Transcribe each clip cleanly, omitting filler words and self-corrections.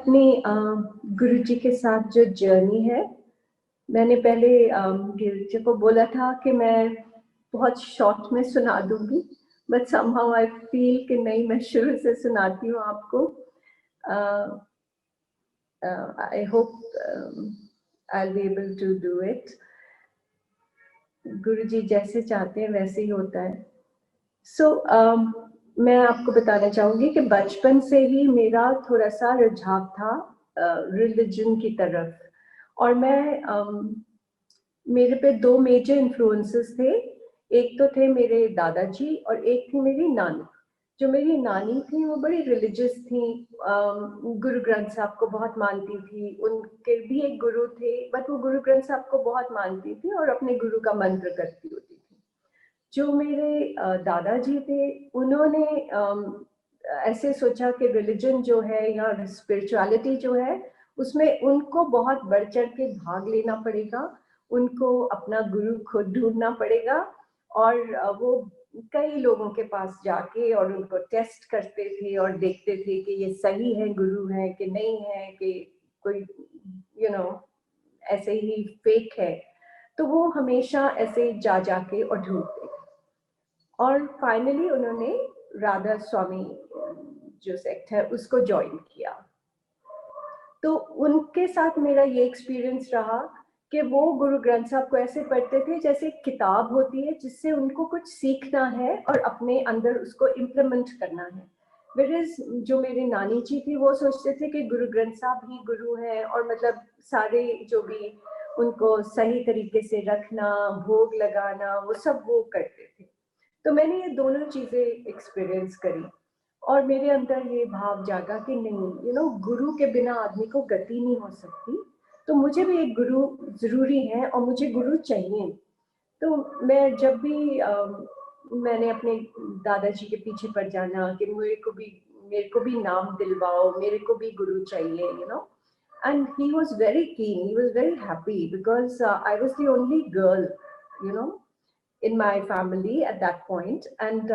अपने गुरुजी के साथ जो जर्नी है, मैंने पहले गुरुजी को बोला था कि मैं बहुत शॉर्ट में सुना दूंगी, बट समहाउ आई फील कि नहीं, मैं शुरू से सुनाती हूँ आपको। I hope I will be able to do it. Guruji जैसे चाहते हैं वैसे ही होता है। मैं आपको बताना चाहूंगी कि बचपन से ही मेरा थोड़ा सा रुझाव था रिलीजन की तरफ, और मेरे पे दो मेजर इन्फ्लुएंसेस थे। एक तो थे मेरे दादाजी और एक थी मेरी नानी। जो मेरी नानी थी वो बड़ी रिलीजियस थी, गुरु ग्रंथ साहब को बहुत मानती थी। उनके भी एक गुरु थे, बट वो गुरु ग्रंथ साहब को बहुत मानती थी और अपने गुरु का मंत्र करती होती थी। जो मेरे दादाजी थे, उन्होंने ऐसे सोचा कि रिलीजन जो है या स्पिरिचुअलिटी जो है, उसमें उनको बहुत बढ़ चढ़ के भाग लेना पड़ेगा, उनको अपना गुरु खुद ढूंढना पड़ेगा। और वो कई लोगों के पास जाके और उनको टेस्ट करते थे और देखते थे कि ये सही है, गुरु है कि नहीं है, कि कोई ऐसे ही फेक है। तो वो हमेशा ऐसे जा जाके और ढूंढते थे, और फाइनली उन्होंने राधा स्वामी जो सेक्ट है उसको ज्वाइन किया। तो उनके साथ मेरा ये एक्सपीरियंस रहा कि वो गुरु ग्रंथ साहब को ऐसे पढ़ते थे जैसे किताब होती है जिससे उनको कुछ सीखना है और अपने अंदर उसको इम्प्लीमेंट करना है। वेरएज जो मेरी नानी जी थी वो सोचते थे कि गुरु ग्रंथ साहब ही गुरु है, और मतलब सारे जो भी उनको सही तरीके से रखना, भोग लगाना, वो सब वो करते थे। तो मैंने ये दोनों चीजें एक्सपीरियंस करी और मेरे अंदर ये भाव जागा कि नहीं, गुरु के बिना आदमी को गति नहीं हो सकती, तो मुझे भी एक गुरु जरूरी है और मुझे गुरु चाहिए। तो मैं जब भी मैंने अपने दादाजी के पीछे पड़ जाना कि मेरे को भी नाम दिलवाओ, मेरे को भी गुरु चाहिए, and he was very keen, he was very happy because I was the only girl, in my family at that point, and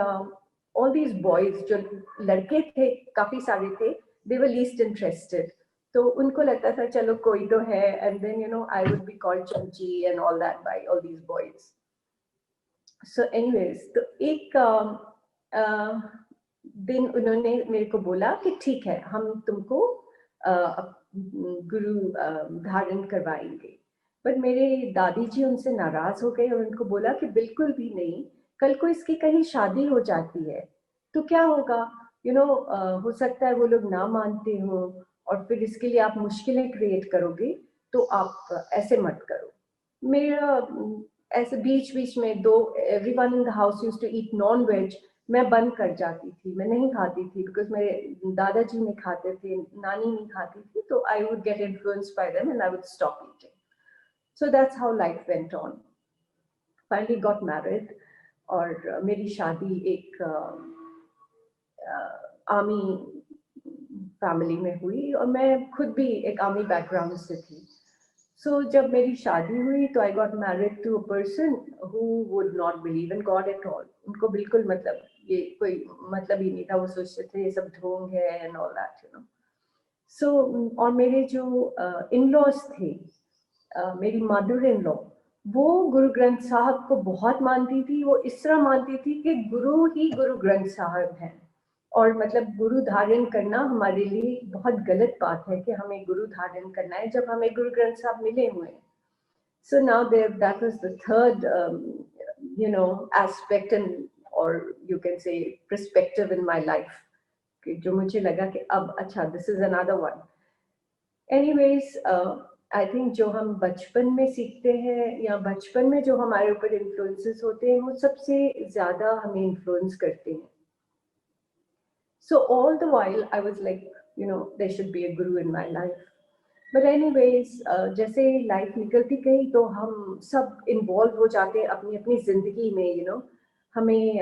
all these boys, जो लड़के थे काफी सारे थे, they were least interested. तो उनको लगता था चलो कोई तो है, and then I would be called Chanchi and all that by all these boys. So anyways, तो एक दिन उन्होंने मेरे को बोला कि ठीक है, हम तुमको गुरु धारण करवाएंगे। बट मेरे दादी जी उनसे नाराज हो गए और उनको बोला कि बिल्कुल भी नहीं, कल को इसकी कहीं शादी हो जाती है तो क्या होगा, हो सकता है वो लोग ना मानते हो और फिर इसके लिए आप मुश्किलें क्रिएट करोगे, तो आप ऐसे मत करो। मेरा ऐसे बीच बीच में everyone in the house used to eat non veg, मैं बंद कर जाती थी, मैं नहीं खाती थी, बिकॉज मेरे दादाजी नहीं खाते थे, नानी नहीं खाती थी, तो I would get influenced by them and I would stop eating. So that's how life went on. Finally got married और मेरी शादी एक आर्मी फैमिली में हुई, और मैं खुद भी एक आर्मी बैकग्राउंड से थी। So जब मेरी शादी हुई तो I got married to a person who would not believe in God at all. उनको बिल्कुल मतलब ये कोई मतलब ही नहीं था, वो सोचते थे ये सब ढोंग है and all that. So और मेरे जो in-laws थे, मेरी मदर इन लॉ, वो गुरु ग्रंथ साहब को बहुत मानती थी। वो इस तरह मानती थी कि गुरु ही गुरु ग्रंथ साहब हैं, और मतलब गुरु धारण करना हमारे लिए बहुत गलत बात है कि हमें गुरु धारण करना है जब हमें गुरु ग्रंथ साहब मिले हुए हैं। So now that was the third aspect or you can say perspective in my life कि जो मुझे लगा कि अब अच्छा, this is another one. Anyways, I think जो हम बचपन में सीखते हैं या बचपन में जो हमारे ऊपर इन्फ्लुएंसेस होते हैं, वो सबसे ज्यादा हमें इन्फ्लुएंस करते हैं। So all the while I was like, there should be a guru in my life. But anyways, जैसे लाइफ निकलती गई तो हम सब इन्वॉल्व हो जाते हैं अपनी अपनी जिंदगी में, हमें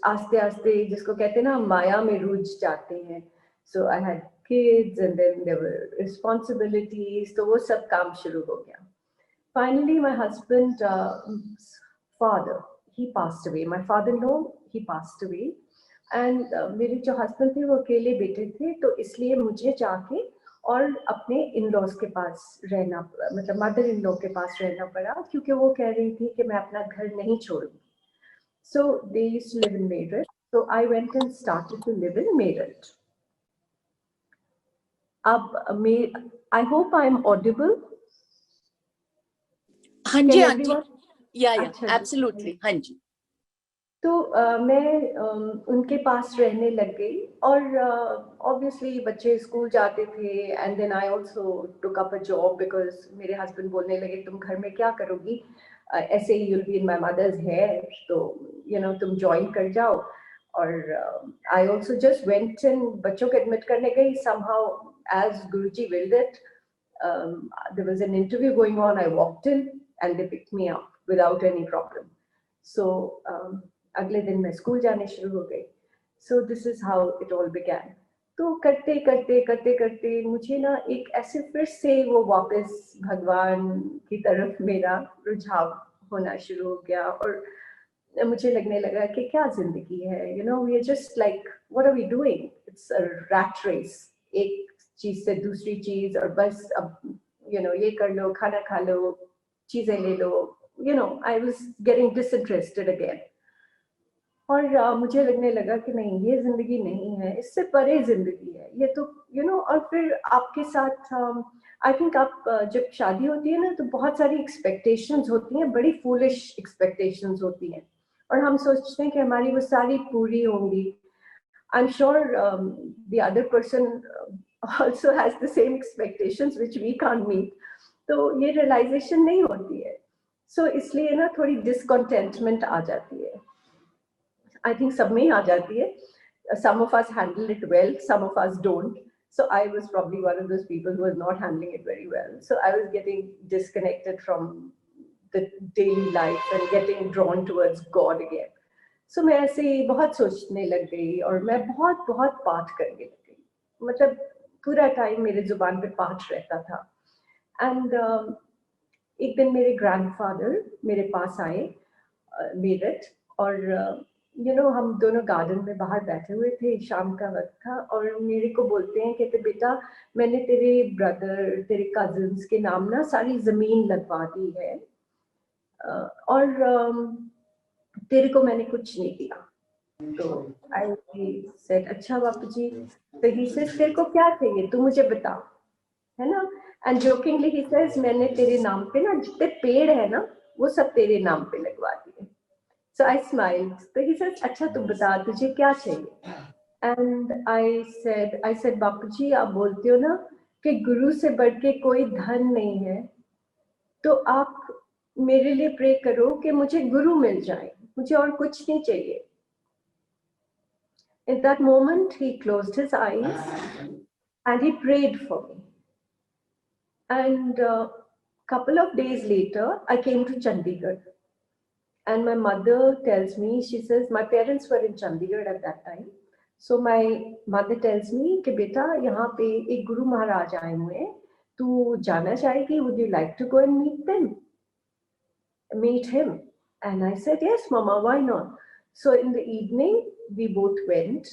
आस्ते आस्ते जिसको कहते हैं ना, माया में रूझ जाते हैं। So I had kids and then there were responsibilities, तो वो सब काम शुरू हो गया। Finally my husband's father, he passed away. My father-in-law, he passed away. And मेरे जो हस्बैंड थे वो अकेले बेटे थे, तो इसलिए मुझे जाके और अपने इन लॉज के पास रहना, मतलब मदर इन लॉ के पास रहना पड़ा, क्योंकि वो कह रही थी कि मैं अपना घर नहीं छोड़ूंगी. So they used to live in Meerut. So I went and started to live in Meerut. I hope I'm audible. हाँ जी, Can हाँ जी, everyone? या अच्छा जी. एब्सोल्युटली, हाँ जी. तो मैं उनके पास रहने लग गई, और ऑब्वियसली बच्चे स्कूल जाते थे, and then I also took up a job because मेरे हस्बैंड बोलने लगे तुम घर में क्या करोगी, ऐसे ही you'll be in my mother's hair, तो तुम ज्वाइन कर जाओ. और I also just went in, बच्चों को एडमिट करने गई, somehow as Guruji willed it, there was an interview going on, I walked in and they picked me up without any problem. So अगले दिन मैं स्कूल जाने शुरू हो गई. So this is how it all began. तो करते करते करते करते मुझे ना एक ऐसे फिर से वो वापस भगवान की तरफ मेरा रुझाव होना शुरू हो गया, और मुझे लगने लगा कि क्या जिंदगी है, we are just like what are we doing, it's a rat race, एक चीज से दूसरी चीज, और बस अब ये कर लो, खाना खा लो, चीजें ले लो, I was getting disinterested again. और मुझे लगने लगा कि नहीं, ये जिंदगी नहीं है, इससे परे जिंदगी है ये तो, और फिर आपके साथ आई थिंक आप जब शादी होती है ना, तो बहुत सारी एक्सपेक्टेशंस होती हैं, बड़ी फूलिश एक्सपेक्टेशंस होती हैं, और हम सोचते हैं कि हमारी वो सारी पूरी होंगी. I am sure the other person also has the same expectations which we can't meet. तो ये रियलाइजेशन नहीं होती है, सो इसलिए ना थोड़ी डिसकंटेंटमेंट आ जाती है. I think सब में आ जाती है. Some of us handle it well, some of us don't. So I was probably one of those people who was not handling it very well. So I was getting disconnected from the daily life and getting drawn towards God again. So मैं ऐसे ही बहुत सोचने लग गई, और मैं बहुत बहुत पाठ करने लग गई, मतलब पूरा टाइम मेरे जुबान पे पाठ रहता था. एंड एक दिन मेरे ग्रैंडफादर मेरे पास आए मेरठ, और हम दोनों गार्डन में बाहर बैठे हुए थे, शाम का वक्त था, और मेरे को बोलते हैं, कहते बेटा मैंने तेरे ब्रदर, तेरे कजिन्स के नाम ना सारी जमीन लगवा दी है, और तेरे को मैंने कुछ नहीं दिया. तो आई सेड अच्छा बापू जी. तो ही सेड तेरे को क्या चाहिए, तू मुझे बता, है ना. एंड जोकिंगली ही सेज मैंने तेरे नाम पे ना जितने पेड़ है ना, वो सब तेरे नाम पे लगवा दिए. So I smiled. So he says, अच्छा तू बता तुझे क्या चाहिए. And I said बापूजी आप बोलते हो ना कि गुरु से बढ़ के कोई धन नहीं है, तो आप मेरे लिए प्रे करो कि मुझे गुरु मिल जाए, मुझे और कुछ नहीं चाहिए. In that moment he closed his eyes and he prayed for me. And couple of days later I came to Chandigarh. And my mother tells me, she says, my parents were in Chandigarh at that time. So my mother tells me कि बेटा यहाँ पे एक गुरु महाराज आए हुए हैं, तू जाना चाहेगी? Would you like to go and meet him? And I said, yes, Mama, why not? So in the evening, we both went,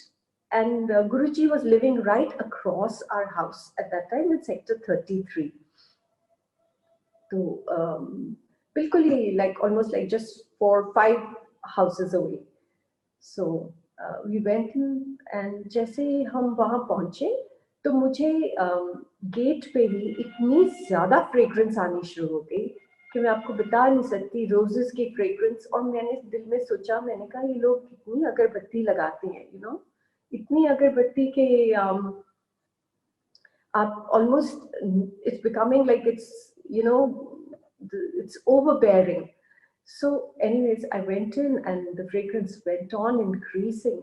and Guruji was living right across our house at that time in Sector 33. So बिल्कुल ही like almost like just 4-5 houses away. So we went in, and जैसे हम वहाँ पहुँचे तो मुझे gate पे ही इतनी ज़्यादा फ्रेग्रेंस आनी शुरू हो गई कि मैं आपको बता नहीं सकती, रोजेस की फ्रेग्रेंस. और मैंने दिल में सोचा, मैंने कहा ये लोग कितनी अगरबत्ती लगाते हैं, इतनी अगरबत्ती के आप almost it's becoming like it's overbearing. So anyways, I went in and the fragrance went on increasing.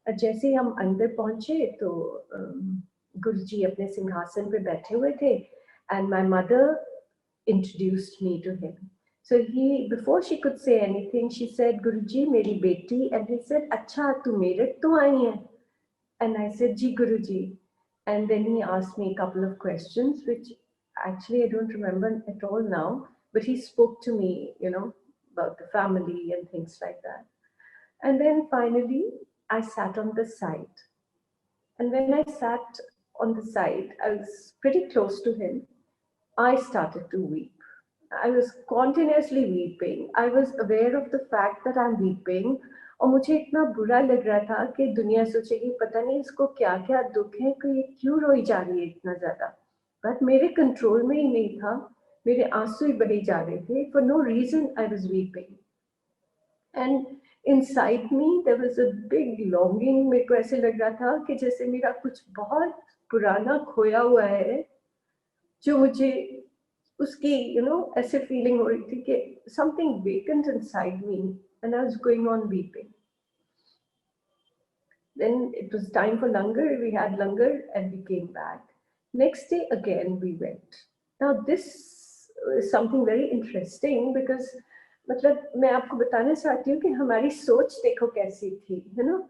जैसे ही हम अंदर पहुंचे तो गुरुजी अपने सिंहासन पे बैठे हुए थे, and my mother introduced me to him. So before she could say anything, she said, Guruji, मेरी बेटी. And he said, अच्छा तू मेरठ तो आई है? And I said, ji Guruji. And then he asked me a couple of questions, which actually I don't remember at all now, but he spoke to me, about the family and things like that. And then finally, I sat on the side. And when I sat on the side, I was pretty close to him. I started to weep. I was continuously weeping. I was aware of the fact that I'm weeping. और मुझे इतना बुरा लग रहा था कि दुनिया सोचेगी पता नहीं इसको क्या क्या दुख है कि ये क्यों रोई जा रही है इतना ज्यादा. बट मेरे कंट्रोल में ही नहीं था. मेरे आंसू ही बहे जा रहे थे. For no reason I was weeping. And inside me there was a big longing. मेरे को ऐसे लग रहा था कि जैसे मेरा कुछ बहुत पुराना खोया हुआ है जो मुझे उसकी ऐसे फीलिंग हो रही थी कि something vacant inside me and I was going on weeping. Then it was time for langar. We had langar and we came back. Next day again we went. Now this is something very interesting because मतलब मैं आपको बताना चाहती हूँ कि हमारी सोच देखो कैसी थी, है ना.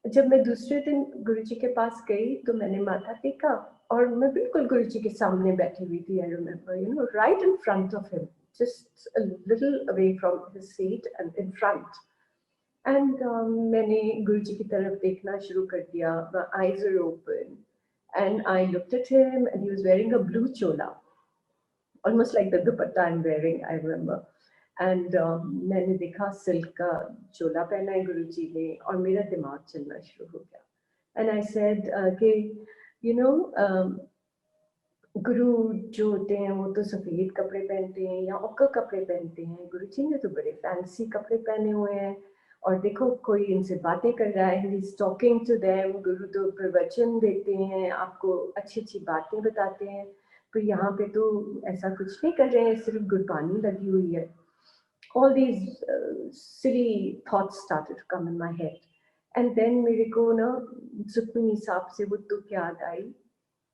जब मैं दूसरे दिन गुरुजी के पास गई तो मैंने माथा टेका और मैं बिल्कुल गुरुजी के सामने बैठी हुई थी. I remember, right in front of him, just a little away from his seat and in front. And मैंने गुरुजी की तरफ देखना शुरू कर दिया. My eyes were open and I looked at him and he was wearing a blue chola, almost like the dupatta I'm wearing, I remember. And मैंने देखा silk का चोला पहना है गुरुजी ने और मेरा दिमाग चलना शुरू हो गया. And I said कि गुरु जो होते हैं वो तो सफेद कपड़े पहनते हैं या ओका कपड़े पहनते हैं. गुरुजी ने तो बड़े फैंसी कपड़े पहने हुए हैं और देखो कोई इनसे बातें कर रहा है. He's talking to them. गुरु तो प्रवचन देते हैं, आपको अच्छी अच्छी बातें बताते हैं. पर यहाँ पे तो ऐसा कुछ नहीं कर रहे हैं, सिर्फ गुरबानी लगी हुई है. All these silly thoughts started to come in my head. And then मेरे को ना सुखमनी साहब से वो तुक याद आई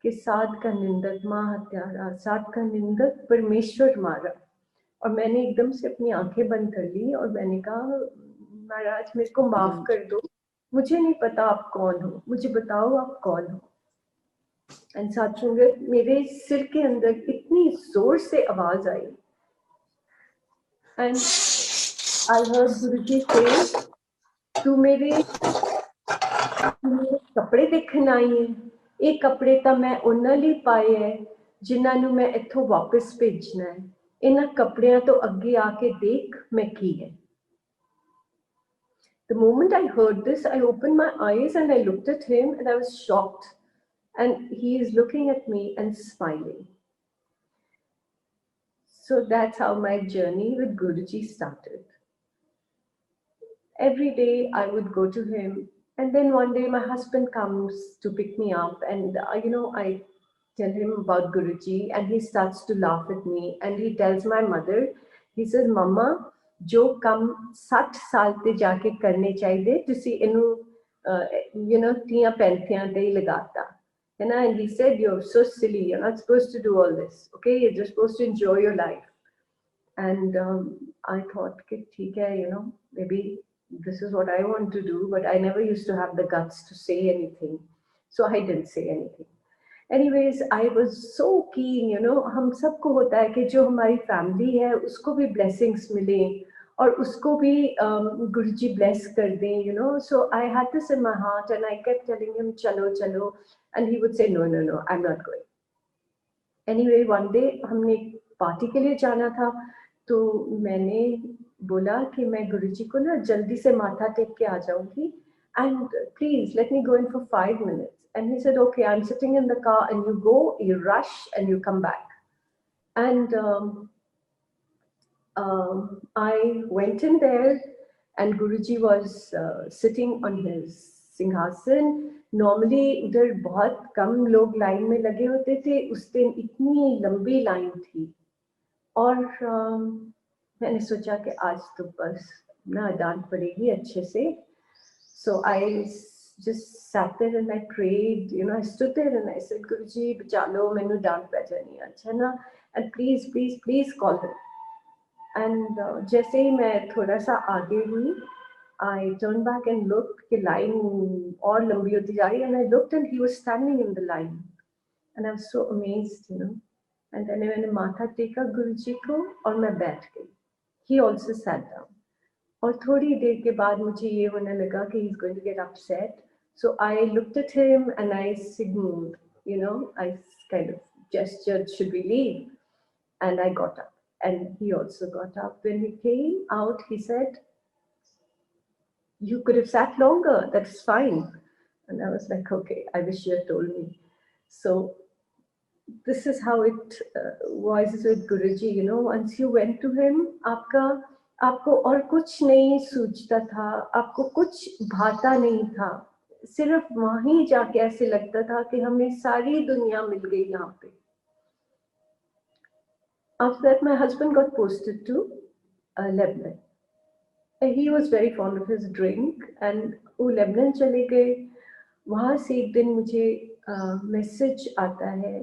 कि साध का निंदक माँ हत्यारा, साध का निंदक परमेश्वर मारा. और मैंने एकदम से अपनी आंखें बंद कर ली और मैंने कहा महाराज मेरे को माफ कर दो, मुझे नहीं पता आप कौन हो, मुझे बताओ आप कौन हो. एंड साथ संगत मेरे सिर के अंदर इतनी जोर से आवाज आई. And I heard Guruji say, तू मेरे कपड़े देखण आई है. ये कपड़े तो मैं उन्हां लई पाए है जिन्हां नूं मैं इत्थों वापस भेजना है. इन्हां कपड़ियां तो अगे आके देख मैं की है. The moment I heard this, I opened my eyes and I looked at him and I was shocked. And he is looking at me and smiling. So that's how my journey with Guruji started. Every day I would go to him, and then one day my husband comes to pick me up, and I tell him about Guruji, and he starts to laugh at me, and he tells my mother, he says, "Mama, जो काम 60 साल ते जाके करने चाहिए, तुसी इन्हू तियां पैंथियां ते ही लगाता." And he said, "You're so silly. You're not supposed to do all this. Okay, you're just supposed to enjoy your life." And I thought, okay, ठीक है, maybe this is what I want to do, but I never used to have the guts to say anything. So I didn't say anything. Anyways, I was so keen, हम सबको होता है कि जो हमारी family है उसको भी blessings मिले और उसको भी गुरुजी bless कर दें, So I had this in my heart and I kept telling him, चलो चलो, and he would say, no, I'm not going. Anyway, one day हमने पार्टी के लिए जाना था, तो मैंने बोला कि मैं गुरुजी को ना जल्दी से माथा टेक के आ जाऊंगी, and please let me go in for 5 minutes. And he said, okay, I'm sitting in the car and you go, you rush and you come back. And I went in there and Guruji was sitting on his सिंहासन. Normally उधर बहुत कम लोग line में लगे होते थे, उस दिन इतनी लंबी लाइन थी. और मैंने सोचा कि आज तो बस ना डांट पड़ेगी अच्छे से. So I just sat there and I prayed, I stood there and I said, Guruji, बचा लो, मैंने डांट पै जानी अच्छा ना, and please call her. And जैसे ही मैं थोड़ा सा आगे हुई, I turned back and looked कि line और लंबी होती जा रही, and I looked and he was standing in the line. And I was so amazed, And then मैंने माथा टेका गुरुजी को और मैं बैठ गई. He also sat down. और थोड़ी देर के बाद मुझे ये होने लगा कि he's going to get upset. So I looked at him and I signaled, I kind of gestured, should we leave? And I got up. And he also got up. When we came out, he said, you could have sat longer, that's fine. And I was like, okay, I wish you had told me. So this is how it was with Guruji, once you went to him, आपको और कुछ नहीं सूझता था, आपको कुछ भाता नहीं था, सिर्फ वहीं जाके ऐसे लगता था कि हमें सारी दुनिया मिल गई यहाँ पे. After that, my husband got posted to Lebanon. He was very fond of his drink and वो लेबनान चले गए. वहाँ से एक दिन मुझे मैसेज आता है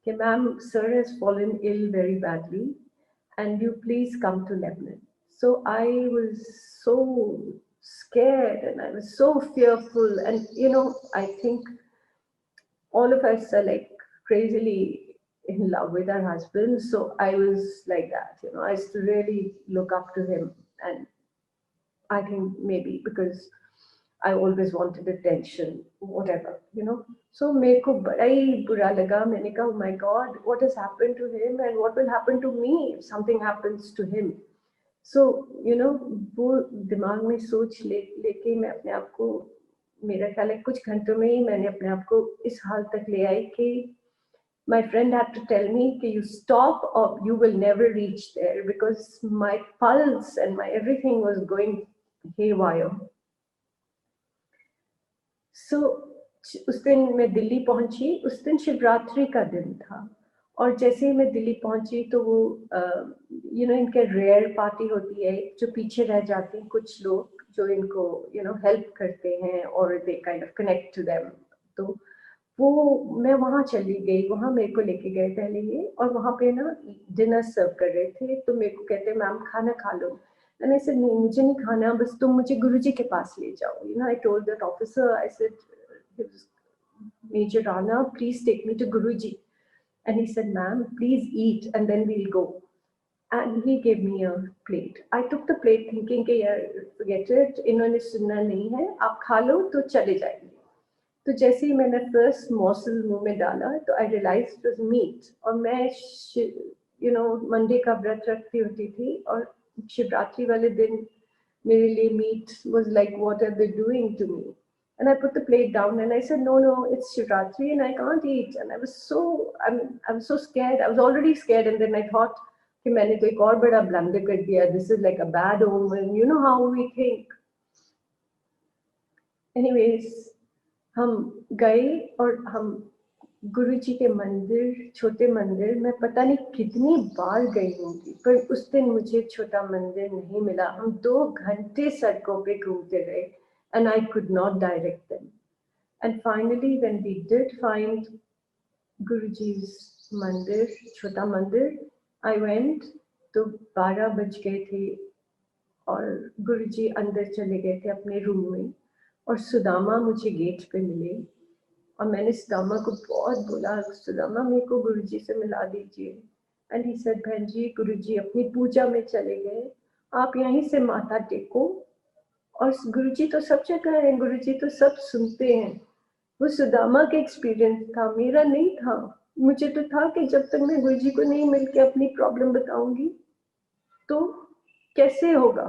कि ma'am, sir has fallen ill very badly and you please come to Lebanon. So I was so scared and I was so fearful, and I think all of us are like crazily in love with our husbands. So I was like that, I used to really look up to him, and I think maybe because I always wanted attention, whatever. So मेरे को बड़ा ही बुरा लगा. मैंने कहा, oh my God, what has happened to him and what will happen to me if something happens to him? So, वो दिमाग में सोच लेके मैं अपने आप को, मेरा ख्याल है कुछ घंटों में ही मैंने अपने आप को इस हाल तक ले आई कि my friend had to tell me कि you stop or you will never reach there, because my pulse and my everything was going haywire. So उस दिन मैं दिल्ली पहुंची. उस दिन शिवरात्रि का दिन था, और जैसे ही मैं दिल्ली पहुंची तो वो इनके रेयर पार्टी होती है, जो पीछे रह जाते हैं कुछ लोग जो इनको हेल्प करते हैं, और they kind of connect to them. तो वो मैं वहाँ चली गई. वहाँ मेरे को लेके गए पहले ये, और वहाँ पे ना डिनर सर्व कर रहे थे. तो मेरे को कहते, मैम खाना खा लो. And I said, नहीं, मुझे नहीं खाना, बस तुम मुझे गुरुजी के पास ले जाओ. I told that officer, I said, Major Rana, please take me to Guruji. And he said, ma'am, please eat and then we'll go. And he gave me a plate. I took the plate thinking कि यार forget it, इन्होंने सुनना नहीं है, आप खा लो तो चले जाएंगे. तो जैसे ही मैंने फर्स्ट मॉसल मुंह में डाला तो आई रियलाइज इट वाज मीट. और मैं मंडे का व्रत रखती होती थी, और शिवरात्रि वाले दिन मेरे लिए meat was like what are they doing to me. And I put the plate down and I said, no, it's Shivratri and I can't eat. And I was so scared. I was already scared, and then I thought कि मैंने तो एक और बड़ा blunder कर दिया. This is like a bad omen. You know how we think. Anyways, हम गए और हम गुरुजी के मंदिर, छोटे मंदिर, मैं पता नहीं कितनी बार गई होंगी, पर उस दिन मुझे छोटा मंदिर नहीं मिला. हम 2 घंटे सड़कों पे घूमते रहे and I could not direct them. And finally, when we did find Guruji's मंदिर, छोटा मंदिर, I went. तो 12 बज गए थे और गुरुजी अंदर चले गए थे अपने रूम में, और सुदामा मुझे गेट पे मिले. और मैंने सुदामा को बहुत बोला, सुदामा मेरे को गुरुजी से मिला दीजिए. एंड ही सेड, बहन जी, गुरुजी अपनी पूजा में चले गए, आप यहीं से माथा टेको. और गुरुजी तो सब जगह है, गुरुजी तो सब सुनते हैं. वो सुदामा का एक्सपीरियंस था, मेरा नहीं था. मुझे तो था कि जब तक मैं गुरुजी को नहीं मिलके अपनी प्रॉब्लम बताऊंगी तो कैसे होगा.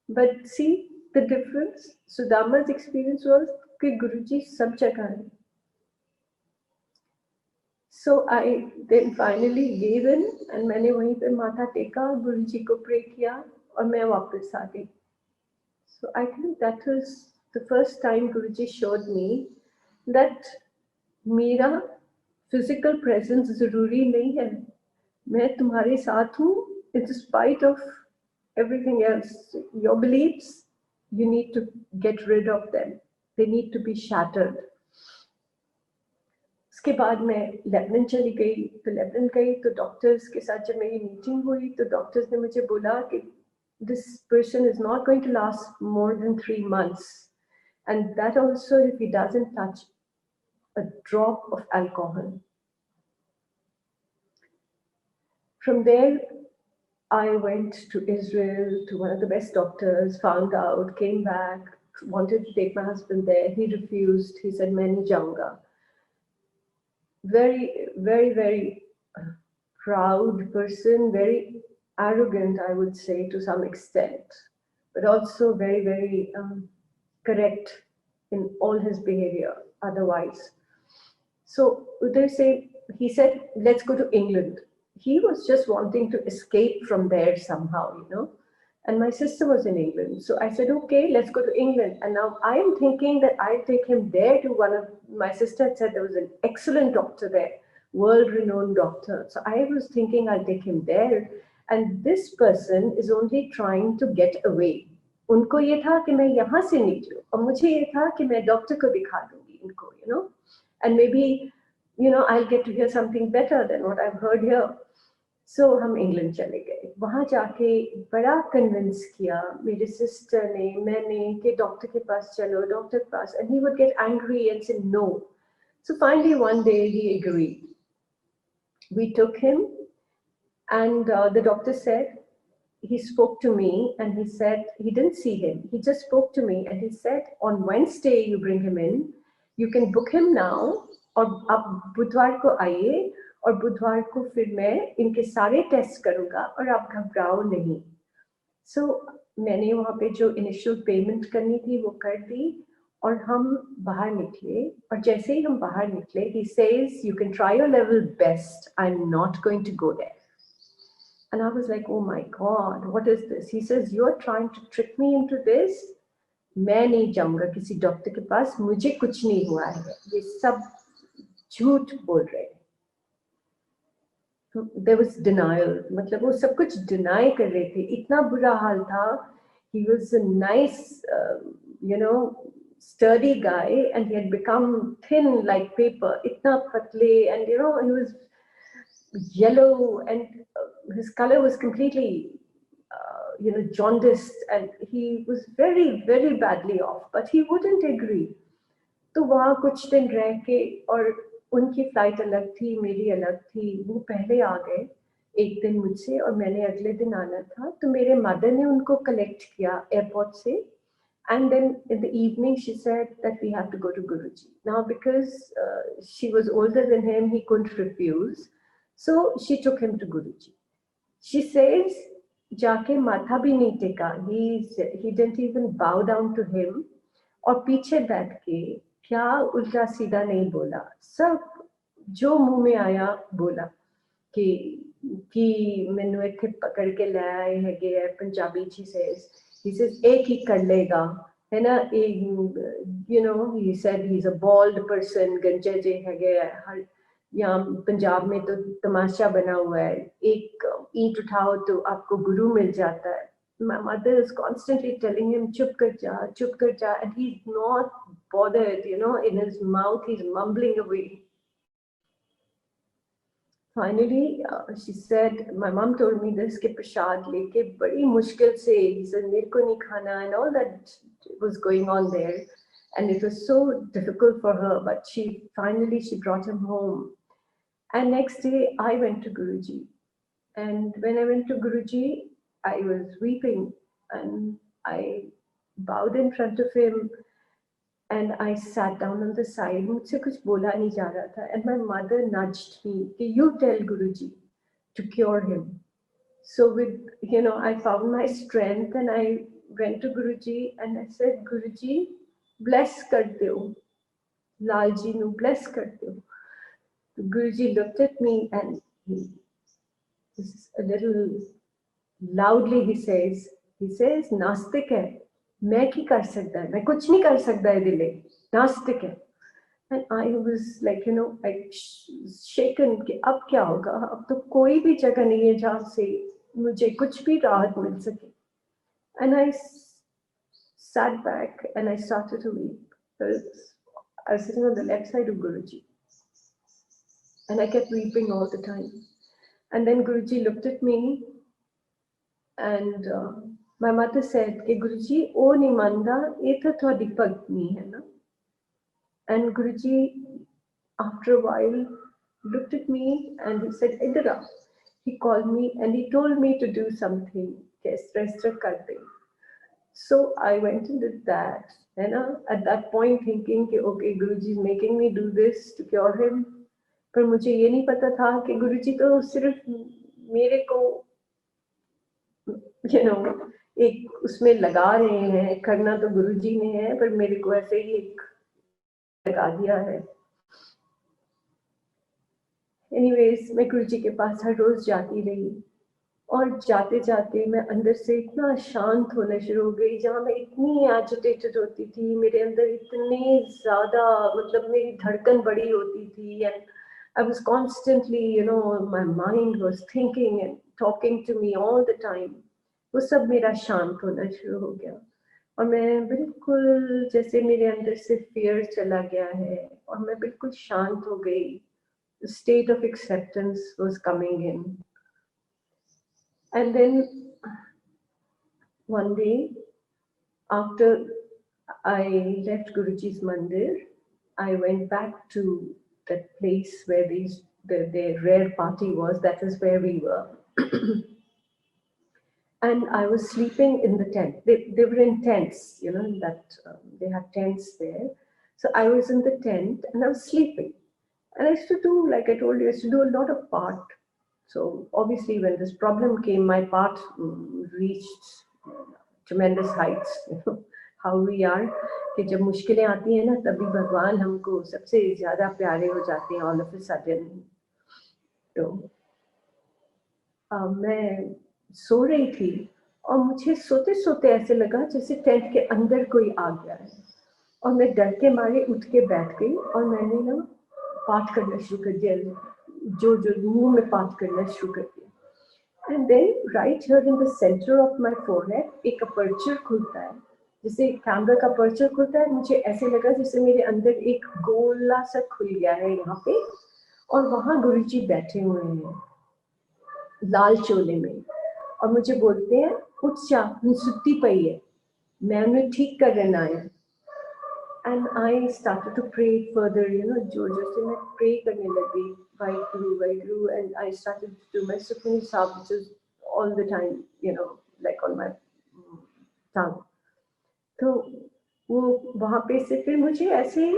But see the difference, Sudama's experience was कि गुरुजी सब जगह है. So I then finally gave in and मैंने वहीं पे माथा टेका, गुरुजी को प्रे किया और मैं वापस आ गई. So I think that was the first time Guruji showed me that मेरा physical presence जरूरी नहीं है. मैं तुम्हारे साथ हूँ in spite of everything else. Your beliefs, you need to get rid of them. They need to be shattered. उसके बाद मैं लेबनान चली गई. तो लेबनान गई तो डॉक्टर्स के साथ जब मेरी मीटिंग हुई तो डॉक्टर्स ने मुझे बोला कि this person is not going to last more than 3 months, and that also if he doesn't touch a drop of alcohol. From there, I went to Israel to one of the best doctors, found out, came back, wanted to take my husband there. He refused. He said, "मैं नहीं जाऊंगा." Very, very, very proud person, very arrogant, I would say, to some extent, but also very, very correct in all his behavior otherwise. So they say, he said, "Let's go to England." He was just wanting to escape from there somehow, you know. And my sister was in England. So I said, "Okay, let's go to England." And now I am thinking that I'll take him there to one of, my sister had said there was an excellent doctor there, world-renowned doctor. So I was thinking I'll take him there. And this person is only trying to get away. उनको ये था कि मैं यहाँ से निकलूं, और मुझे ये था कि मैं डॉक्टर को दिखा दूंगी इनको, you know, and maybe, you know, I'll get to hear something better than what I've heard here. So हम इंग्लैंड चले गए. वहाँ जाके बड़ा कन्विंस किया मेरे सिस्टर ने, मैंने, कि डॉक्टर के पास चलो, डॉक्टर के पास. And he would get angry and say no. So finally one day he agreed. We took him, and the doctor said, he spoke to me and he said, he didn't see him, he just spoke to me and he said, "On Wednesday you bring him in, you can book him now, और आप बुधवार को आइए, और बुधवार को फिर मैं इनके सारे टेस्ट करूंगा, और आप घबराओ नहीं." So मैंने वहाँ पे जो इनिशियल पेमेंट करनी थी वो कर दी, और हम बाहर निकले. और जैसे ही हम बाहर निकले, he says, "You can try your level best, I'm not going to go there." And I was like, "Oh my God, what is this?" He says, "You're trying to trick me into this. मैं नहीं जाऊंगा किसी doctor के पास, मुझे कुछ नहीं हुआ है, ये सब झूठ बोल रहे हैं." There was denial, मतलब वो सब कुछ deny कर रहे थे, इतना बुरा हाल था. He was a nice, you know, sturdy guy, and he had become thin like paper, इतना पतले, and you know, he was yellow, and his color was completely, you know, jaundiced, and he was very, very badly off, but he wouldn't agree. तो वहाँ कुछ दिन रह के, और उनकी फ्लाइट अलग थी, मेरी अलग थी. वो पहले आ गए एक दिन मुझसे, और मैंने अगले दिन आना था. तो मेरे मदर ने उनको कलेक्ट किया एयरपोर्ट से. And then in the evening, she said that we have to go to Guruji. Now, because she was older than him, he couldn't refuse. So she took him to Guruji. She says, जाके माथा भी नहीं टेका. He didn't even bow down to him. और पीछे बैठ के क्या उल्टा सीधा नहीं बोला, सब जो मुंह में आया बोला. कि मैनू इत्थे पकड़ के ले आए हैगे है. पंजाबी जी says, he says, एक ही कर लेगा, है ना. You know, he said he's a bald person, गंजे जे हैगे है. हर यहाँ पंजाब में तो तमाशा बना हुआ है, एक ईंट उठाओ तो आपको गुरु मिल जाता है. My mother is constantly telling him, "Chup kar ja," and he's not bothered, you know. In his mouth, he's mumbling away. Finally, she said, my mom told me this, कि प्रसाद लेके बड़ी मुश्किल से, he said, "मेरे को नहीं खाना," and all that was going on there, and it was so difficult for her. But she brought him home, and next day I went to Guruji, and when I went to Guruji, I was weeping, and I bowed in front of him, and I sat down on the side. मुझसे कुछ बोला नहीं जा रहा था, and my mother nudged me कि you tell Guruji to cure him. So with, you know, I found my strength, and I went to Guruji and I said, "Guruji, bless कर दो, लाल जी नु bless कर दो." Guruji looked at me, and he, a little loudly, he says, "नास्तिक है, मैं की कर सकता है, मैं कुछ नहीं कर सकता है दिले, नास्तिक है." And I was like, you know, like shaken कि अब क्या होगा, अब तो कोई भी जगह नहीं है जहाँ से मुझे कुछ भी राहत मिल सके. And I sat back and I started to weep. I was sitting on the left side of Guruji, and I kept weeping all the time. And then Guruji looked at me, and my mother said कि "Guruji, ओ नहीं मानदा, ये तो थोड़ी पत्नी है ना." And Guruji, after a while, looked at me and he said, "Idhar aa." he called me and he told me to do something. Yes, rest kar de. So I went and did that. And at that point thinking कि okay, Guruji is making me do this to cure him. पर मुझे ये नहीं पता था कि गुरुजी तो सिर्फ मेरे को एक उसमें लगा रहे हैं, करना तो गुरुजी ने है, पर मेरे को ऐसे ही एक लगा दिया है. एनीवेज मैं गुरुजी के पास हर रोज जाती रही और जाते जाते मैं अंदर से इतना शांत होना शुरू हो गई. जहाँ मैं इतनी एजिटेटेड होती थी, मेरे अंदर इतने ज्यादा मतलब मेरी धड़कन बड़ी होती थी and I was constantly, my mind was thinking and talking to me all the time. वो सब मेरा शांत होना शुरू हो गया और मैं बिल्कुल जैसे मेरे अंदर से fear चला गया है और मैं बिल्कुल शांत हो गई. The state of acceptance was coming in. And then one day, after I left Guruji's mandir, I went back to that place where the rare party was. That is where we were. And I was sleeping in the tent. They were in tents, that they had tents there. So I was in the tent and I was sleeping. And I used to do, like I told you, I used to do a lot of part. So obviously when this problem came, my part reached tremendous heights. How we are, कि जब मुश्किलें आती हैं ना तभी भगवान हमको सबसे ज़्यादा प्यारे हो जाते हैं all of a sudden. तो मैं सो रही थी और मुझे सोते सोते ऐसे लगा जैसे टेंट के अंदर कोई आ गया है और मैं डर के मारे उठ के बैठ गई और मैंने ना पाठ करना शुरू कर दिया, जो मुंह में पाठ करना शुरू कर दिया. And then right here in the center of my forehead एक अपर्चर खुलता है, जैसे कैमरा का अपर्चर खुलता है. मुझे ऐसे लगा जैसे मेरे अंदर एक गोला सा खुल गया है यहाँ पे और वहाँ गुरुजी बैठे हुए हैं लाल चोले में और मुझे बोलते हैं उठ जा, सुत्ती पई है, मैं उन्हें ठीक कर रहना है. And I started to pray further, जो से मैं pray करने लगी, Vaheguru, and I started to do my Sukhmani Sahib, which is all the time, like on my tongue. तो वो वहाँ पे से फिर मुझे ऐसे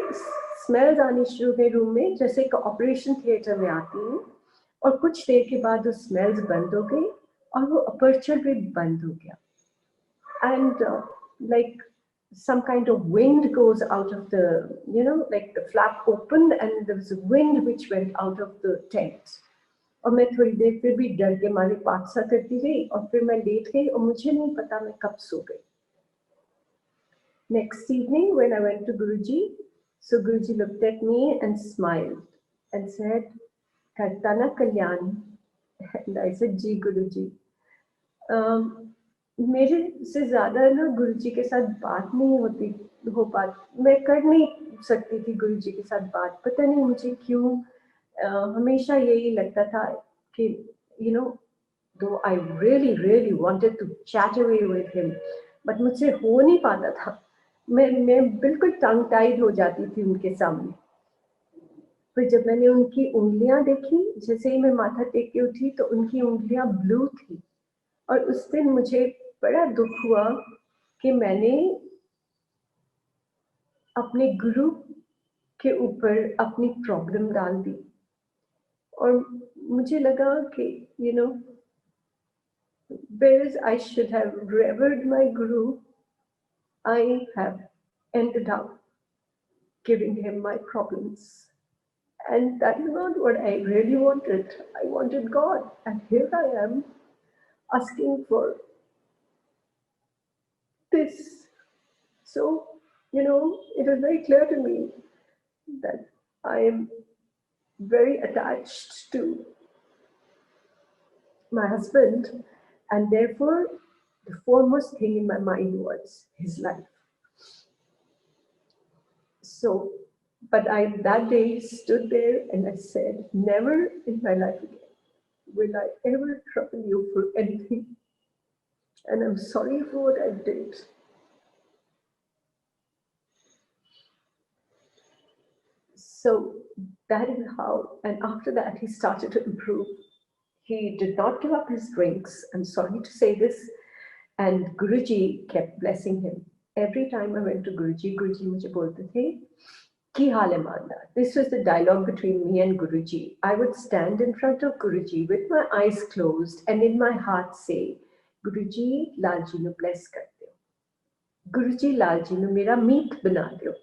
स्मेल्स आनी शुरू हुई रूम में जैसे एक ऑपरेशन थिएटर में आती है और कुछ देर के बाद वो स्मेल्स बंद हो गई और वो अपर्चर भी बंद हो गया. And like some kind of wind goes out of the, like the flap opened and there was a wind which went out of the tent. और मैं थोड़ी देर फिर भी डर के मारे पाठ सा करती रही और फिर मैं लेट गई और मुझे नहीं पता मैं कब सो गई. Next evening when I went to Guruji, so Guruji looked at me and smiled and said, "Karta na kalyan?" And I said, "Ji Guruji." मेरे से ज्यादा ना गुरुजी के साथ बात नहीं हो पाती, मैं कर नहीं सकती थी गुरुजी के साथ बात. पता नहीं मुझे क्यों हमेशा यही लगता था कि though I really wanted to chat away with him, but मुझसे हो नहीं पाता था. मैं बिल्कुल टंग टाइड हो जाती थी उनके सामने. फिर जब मैंने उनकी उंगलियां देखी, जैसे ही मैं माथा टेक के उठी तो उनकी उंगलियां ब्लू थी और उस दिन मुझे बड़ा दुख हुआ कि मैंने अपने गुरु के ऊपर अपनी प्रॉब्लम डाल दी और मुझे लगा कि whereas I should have revered my guru, I have ended up giving him my problems. And that is not what I really wanted. I wanted God. And here I am asking for this. So, it was very clear to me that I am very attached to my husband, and therefore the foremost thing in my mind was his life. So, but I that day stood there and I said, never in my life again will I ever trouble you for anything. And I'm sorry for what I did. So that is how, and after that he started to improve. He did not give up his drinks. I'm sorry to say this. And Guruji kept blessing him. Every time I went to Guruji, Guruji मुझे बोलते थे, "Ki हाल है मांदा?" This was the dialogue between me and Guruji. I would stand in front of Guruji with my eyes closed and in my heart say, "Guruji, Lalji nu bless कर दो. Guruji, Lalji nu मेरा मीत बना दो.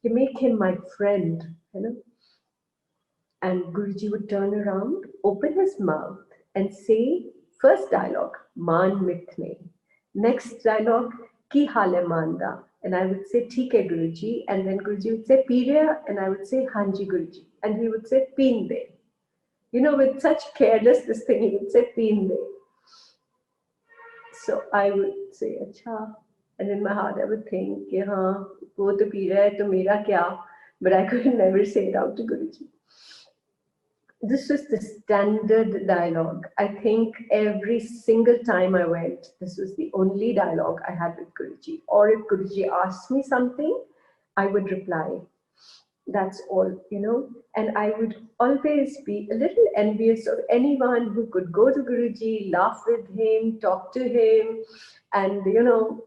You make him my friend, you know." And Guruji would turn around, open his mouth, and say, first dialogue, "Maan mitne." Next dialogue, "Ki hale manda?" And I would say, "Theek hai Guruji." And then Guruji would say, "Piriya," and I would say, "Hanji Guruji." And he would say, "Peen de." You know, with such carelessness thing, he would say, "Peen de." So I would say, "Acha." And in my heart, I would think, कि हाँ, वो तो P रहा है, तो मेरा क्या? But I could never say it out to Guruji. This was the standard dialogue. I think every single time I went, this was the only dialogue I had with Guruji. Or if Guruji asked me something, I would reply. That's all, you know. And I would always be a little envious of anyone who could go to Guruji, laugh with him, talk to him. And, you know,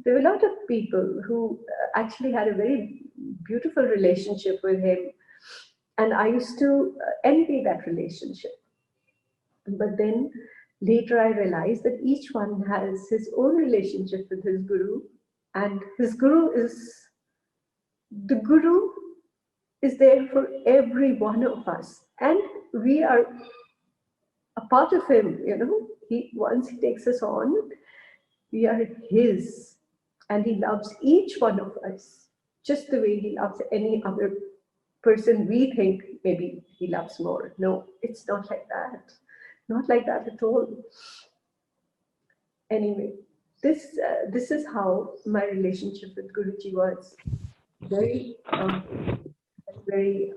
there were a lot of people who actually had a very beautiful relationship with him. And I used to envy that relationship. But then later I realized that each one has his own relationship with his guru, and his guru is the guru is there for every one of us, and we are a part of him. You know, he once he takes us on, we are his, and he loves each one of us just the way he loves any other person we think maybe he loves more. No, it's not like that. Not like that at all. Anyway, this is how my relationship with Guruji was. Very, very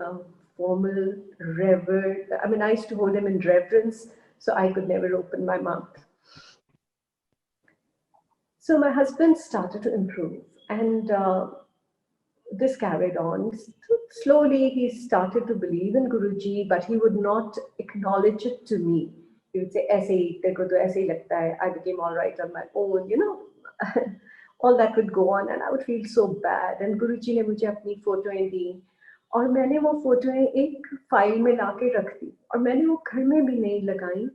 formal, revered. I mean, I used to hold him in reverence, so I could never open my mouth. So my husband started to improve, and this carried on. Slowly, he started to believe in Guruji, but he would not acknowledge it to me. He would say, "ऐसे ही तेरे को तो ऐसे ही लगता है." I became all right on my own, you know. All that would go on, and I would feel so bad. And Guruji ने मुझे अपनी फोटोएं दी, और मैंने वो फोटोएं एक फाइल में लाके रख दी, और मैंने वो घर में भी नहीं लगाई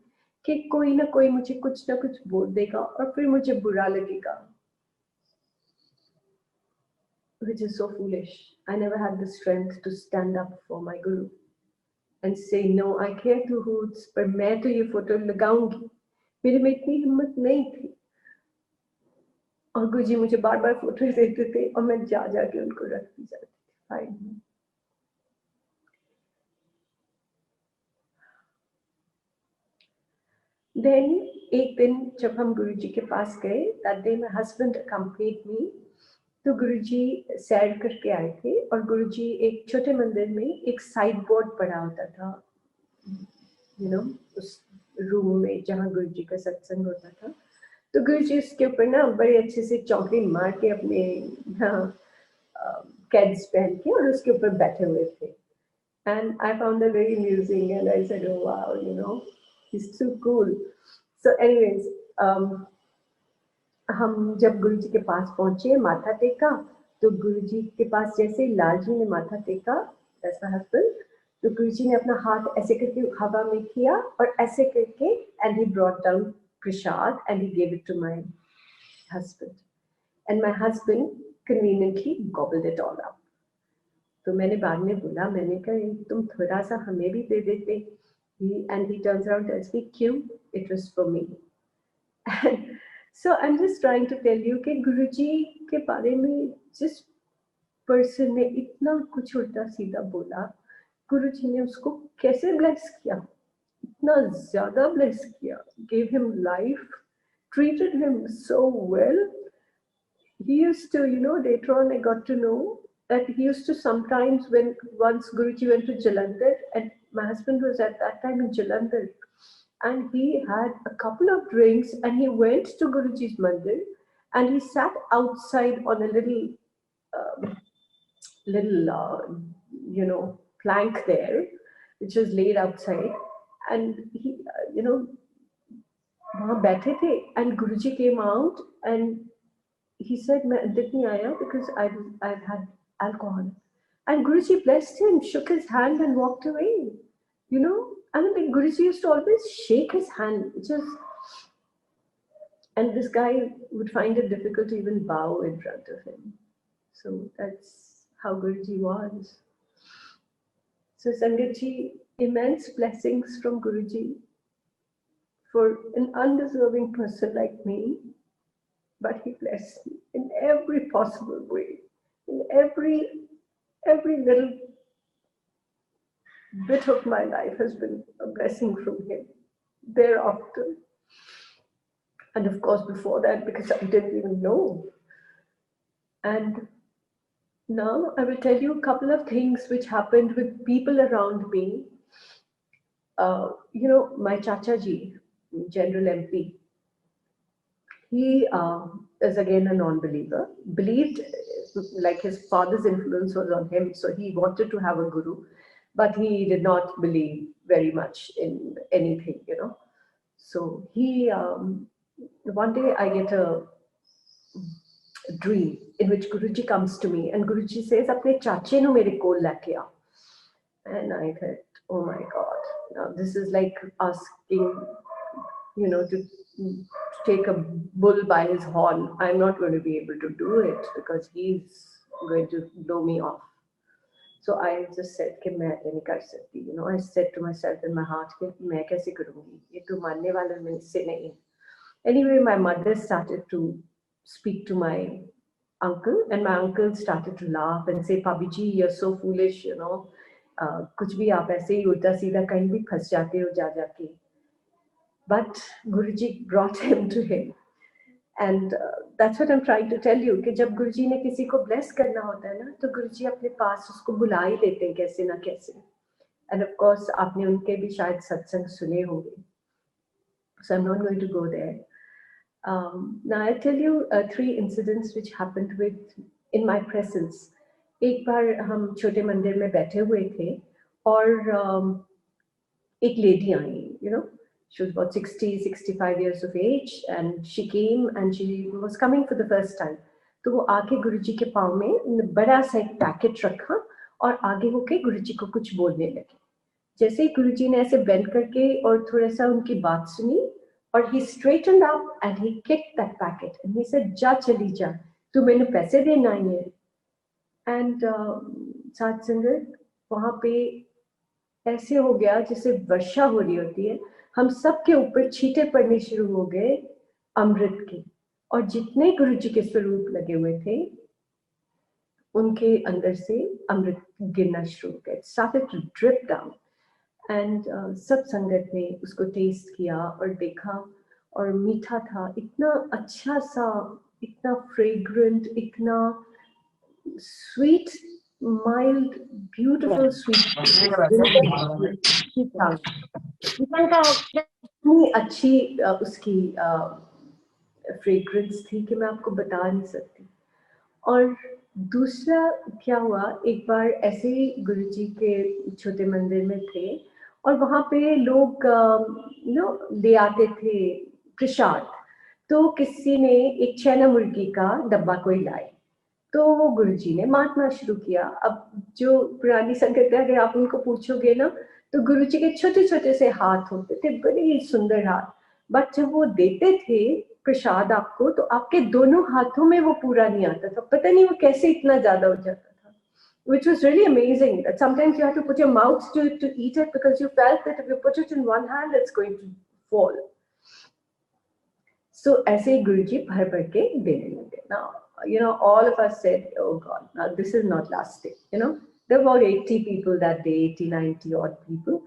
कि कोई ना कोई मुझे कुछ ना कुछ बोल देगा और फिर मुझे बुरा लगेगा. Which is so foolish. I never had the strength to stand up for my guru and say, "No, I care to hoots, पर मैं तो ये फोटो लगाऊंगी." मेरे में इतनी हिम्मत नहीं थी. और गुरुजी मुझे बार बार फोटो देते थे, और मैं जा जाके उनको रखती जाती थी फाइल में. Then एक दिन जब हम गुरुजी के पास गए, that day my husband accompanied me. तो गुरुजी सैर करके आए थे, और गुरुजी एक छोटे मंदिर में एक साइड बोर्ड पड़ा होता था, यू नो, उस रूम में जहाँ गुरुजी का सत्संग होता था. तो गुरुजी उसके ऊपर ना बड़े अच्छे से चौकड़ी मार के अपने कैड्स पहन के और उसके ऊपर बैठे हुए थे. And I found that very amusing, and I said, "Oh wow, you know, he's too cool." So anyways, हम जब गुरुजी के पास पहुंचे, माथा टेका, तो गुरुजी के पास जैसे लाल जी ने माथा टेका, that's my husband, तो गुरुजी ने अपना हाथ ऐसे करके हवा में किया और ऐसे करके, and he brought down prasad and he gave it to my husband, and my husband conveniently gobbled it all up. तो मैंने बाद में बोला, मैंने कहा तुम थोड़ा सा हमें भी दे देते. And he turns around and tells me, "क्यों? It was for me." So I'm just trying to tell you कि गुरुजी के बारे में जिस पर्सन ने इतना कुछ उल्टा सीधा बोला, गुरुजी ने उसको कैसे ब्लेस किया, इतना ज्यादा ब्लेस किया, gave him life, treated him so well. He used to, you know, later on I got to know that he used to sometimes, when once Guruji went to Jalandhar, and my husband was at that time in Jalandhar, and he had a couple of drinks, and he went to Guruji's mandir, and he sat outside on a little you know, plank there, which was laid outside, and he, वहाँ बैठे थे, and Guruji came out and he said, मैं अंदर नहीं आया because I've had alcohol. And Guruji blessed him, shook his hand and walked away. You know, I mean, Guruji used to always shake his hand, and this guy would find it difficult to even bow in front of him. So that's how Guruji was. So Sangatji, immense blessings from Guruji for an undeserving person like me, but he blessed me in every possible way, in every little bit of my life has been a blessing from him thereafter. And of course, before that, because I didn't even know. And now I will tell you a couple of things which happened with people around me. My Chacha ji, General MP, he is again a non-believer, believed like his father's influence was on him, so he wanted to have a guru, but he did not believe very much in anything, So he, one day I get a dream in which Guruji comes to me and Guruji says, "Apne chache nu mere kol leke aa." And I thought, oh my God, now this is like asking, to take a bull by his horn. I'm not going to be able to do it because he's going to blow me off. So I just said कि मैं नहीं कर सकती. I said to myself in my heart कि मैं कैसे करूँगी? ये तो मानने वाला मुझसे नहीं. Anyway, my mother started to speak to my uncle, and my uncle started to laugh and say, "Bhabhi ji, you're so foolish, कुछ भी आप ऐसे ही उल्टा सीधा कहीं भी फंस जाते हो जा जाके." But Guruji brought him to him. And that's what I'm trying to tell you कि जब गुरुजी ने किसी को bless करना होता है ना, तो गुरुजी अपने पास उसको बुला ही लेते हैं कैसे ना कैसे. And of course आपने उनके भी शायद सत्संग सुने होंगे. So I'm not going to go there. Now I'll tell you 3 incidents which happened in my presence. एक बार हम छोटे मंदिर में बैठे हुए थे और एक lady I, she was about 60, 65 years of age, and she came and she was coming for the first time. तो वो आके गुरुजी के पाँव में बड़ा सा एक पैकेट रखा और आगे होके गुरुजी को कुछ बोलने लगे. जैसे ही गुरुजी ने ऐसे बेंड करके और थोड़ा सा उनकी बात सुनी और he straightened up and he kicked that packet and he said, "जा चली जा, तू मैंने पैसे देना ही है." And साथ संगत वहाँ पे ऐसे हो गया जैसे वर्षा हो रही होती है. हम सबके ऊपर छींटे पड़ने शुरू हो गए अमृत के, और जितने गुरुजी के स्वरूप लगे हुए थे उनके अंदर से अमृत गिरना शुरू हो गया. Started to drip down. And सब संगत ने उसको टेस्ट किया और देखा और मीठा था, इतना अच्छा सा, इतना फ्रेग्रेंट, इतना स्वीट, mild, beautiful sweet. इतनी अच्छी उसकी फ्रेग्रेंस थी कि मैं आपको बता नहीं सकती. और दूसरा क्या हुआ, एक बार ऐसे ही गुरुजी के छोटे मंदिर में थे और वहाँ पे लोग ले आते थे प्रसाद. तो किसी ने एक छैना मुर्गी का डब्बा कोई लाए, तो वो गुरुजी ने बांटना शुरू किया. अब जो पुरानी संगत है, अगर आप उनको पूछोगे ना, तो गुरुजी के छोटे छोटे से हाथ होते थे, बड़े ही सुंदर हाथ, बट जब वो देते थे प्रसाद आपको, तो आपके दोनों हाथों में वो पूरा नहीं आता था. पता नहीं वो कैसे इतना ज्यादा हो जाता था. Which was really amazing. That sometimes you have to put your mouth to eat it because you felt that if you put it in one hand, it's going to fall. So ऐसे ही गुरुजी भर भर के देने लगे. Now, all of us said, "Oh God, now this is not lasting." There were about 80 people that day, 80, 90 odd people.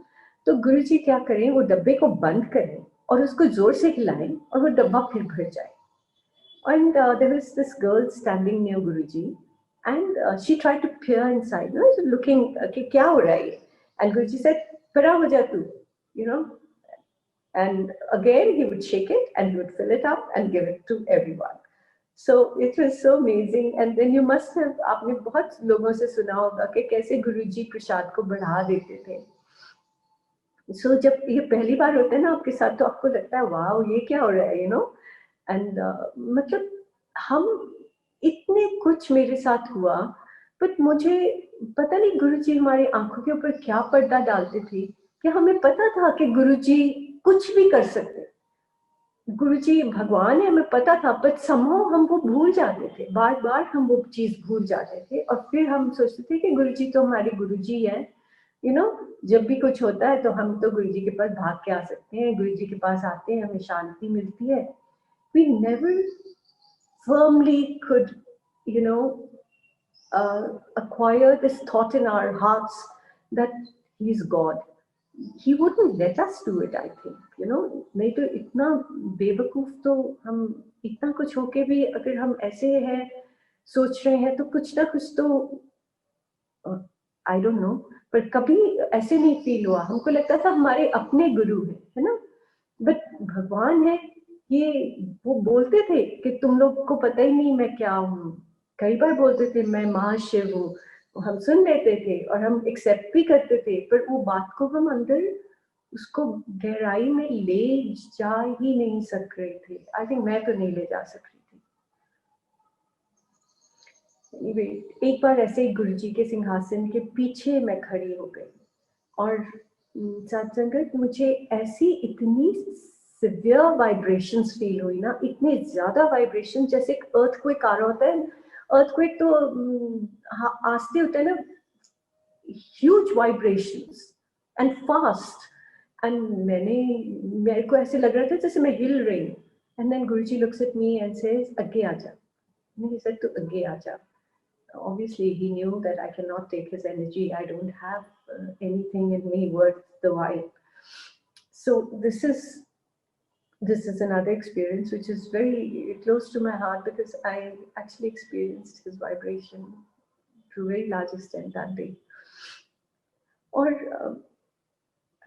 तो गुरुजी क्या करें, वो डब्बे को बंद करें और उसको जोर से हिलाएं और वो डब्बा फिर भर जाए. And there was this girl standing near Guruji, and she tried to peer inside, looking कि क्या हो रहा है. And Guruji said, "परा हो जा तू," And again he would shake it and he would fill it up and give it to everyone. So it was so amazing. And then you must have, आपने बहुत लोगों से सुना होगा कि कैसे गुरुजी प्रसाद को बढ़ा देते थे. सो जब ये पहली बार होता है ना आपके साथ, तो आपको लगता है वाओ ये क्या हो रहा है, एंड मतलब हम इतने कुछ मेरे साथ हुआ, बट मुझे पता नहीं गुरुजी हमारी आंखों के ऊपर क्या पर्दा डालते थे कि हमें पता था कि गुरुजी कुछ भी कर सकते, गुरुजी भगवान है, हमें पता था, बट समहाउ हम वो भूल जाते थे, बार बार हम वो चीज भूल जाते थे, और फिर हम सोचते थे कि गुरुजी तो हमारे गुरुजी है, यू नो जब भी कुछ होता है तो हम तो गुरुजी के पास भाग के आ सकते हैं, गुरुजी के पास आते हैं, हमें शांति मिलती है. We never firmly could, you know, acquire this thought in our hearts that he's God. He wouldn't let us do it, I think. नहीं तो इतना बेवकूफ तो हम, इतना कुछ होके भी अगर हम ऐसे हैं, सोच रहे हैं, तो कुछ ना कुछ तो, आई डोंट नो, पर कभी ऐसे नहीं फील हुआ, हमको लगता था हमारे अपने गुरु है ना, बट भगवान है ये. वो बोलते थे कि तुम लोग को पता ही नहीं मैं क्या हूँ, कई बार बोलते थे मैं महाशिव हूँ, हम सुन लेते थे और हम एक्सेप्ट भी करते थे, पर वो बात को हम अंदर उसको गहराई में ले जा ही नहीं सक रहे थे. आई थिंक मैं तो नहीं ले जा सक रही थी. anyway, एक बार ऐसे ही गुरुजी के सिंहासन के पीछे मैं खड़ी हो गई, और सत्संगत मुझे ऐसी इतनी सिवियर वाइब्रेशंस फील हुई ना, इतने ज्यादा वाइब्रेशन, जैसे एक अर्थक्वेक आ रहा होता है. अर्थक्वेक तो आस्ते होता है ना, huge vibrations and fast, and मेरे को ऐसे लग रहा था जैसे मैं हिल रही हूँ. And then Guruji looks at me and says अगे आ जा. मैंने सेड तू अगे आ जा. Obviously he knew that I cannot take his energy. I don't have anything in me worth the while. So this is another experience which is very close to my heart, because I actually experienced his vibration to a very large extent that day. और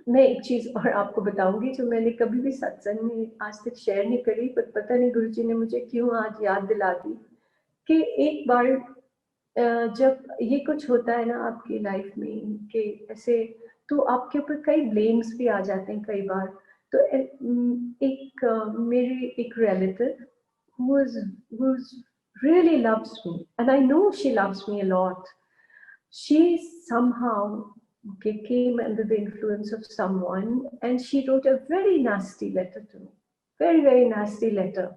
मैं एक चीज और आपको बताऊंगी जो मैंने कभी भी सत्संग में आज तक शेयर नहीं करी, पर पता नहीं गुरुजी ने मुझे क्यों आज याद दिला दी कि एक बार जब ये कुछ होता है ना आपकी लाइफ में कि ऐसे, तो आपके ऊपर कई ब्लेम्स भी आ जाते हैं कई बार. तो एक मेरी एक relative who's really loves me, and I know she loves me a lot, she somehow came under the influence of someone, and she wrote a very nasty letter to me, very very nasty letter.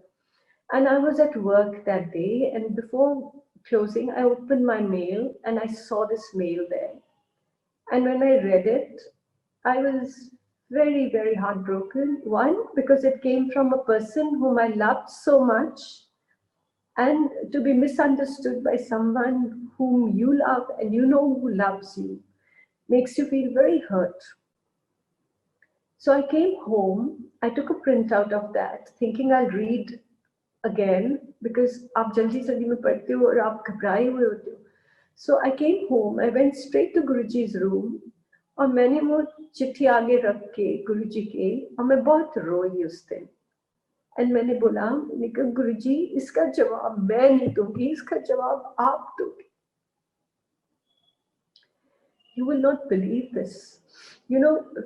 And I was at work that day, and before closing, I opened my mail and I saw this mail there. And when I read it, I was very, very heartbroken. One, because it came from a person whom I loved so much, and to be misunderstood by someone whom you love and you know who loves you makes you feel very hurt. So I came home, I took a printout of that, thinking I'll read again, because आप जल्दी जल्दी में पढ़ते हो और आप घबराए हुए होते हो. So I came home, I went straight to Guruji's room, और मैंने वो चिट्ठी आगे रख के गुरुजी के, और मैं बहुत रोई उस दिन. एंड मैंने बोला, मैंने कहा गुरुजी इसका जवाब मैं नहीं दूंगी, इसका जवाब आप दोगे. You will not believe this.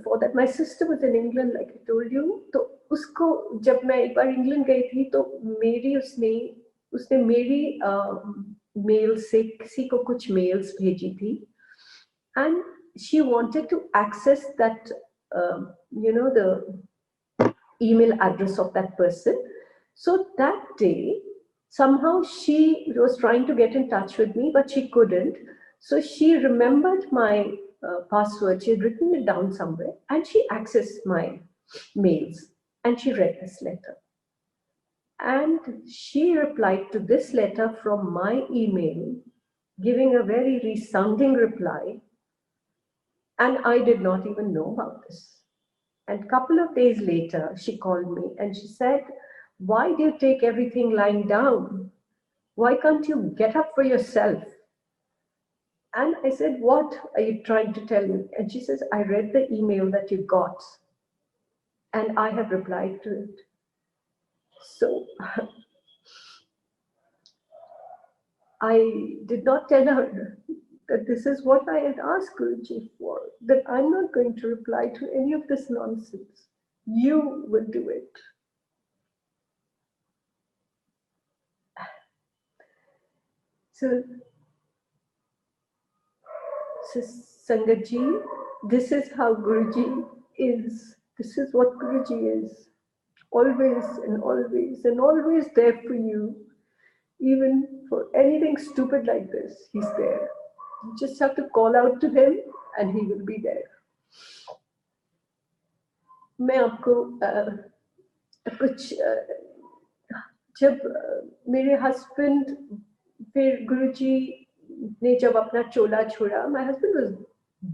For that my sister was in England, like I told you. तो उसको जब मैं एक बार इंग्लैंड गई थी, तो मेरी उसने मेरी मेल से किसी को कुछ मेल्स भेजी थी, and she wanted to access that the email address of that person. So that day, somehow she was trying to get in touch with me, but she couldn't. So she remembered my password. She had written it down somewhere, and she accessed my mails, and she read this letter. And she replied to this letter from my email, giving a very resounding reply. And I did not even know about this. And a couple of days later, she called me and she said, why do you take everything lying down? Why can't you get up for yourself? And I said, what are you trying to tell me? And she says, I read the email that you got, and I have replied to it. So I did not tell her that this is what I had asked Guruji for, that I'm not going to reply to any of this nonsense. You will do it. So Sangat ji, this is how Guruji is. This is what Guruji is. Always and always and always there for you. Even for anything stupid like this, he's there. You just have to call out to him and he will be there. मैं आपको कुछ जब मेरे husband फिर गुरुजी ने जब अपना चोला छोड़ा, my husband was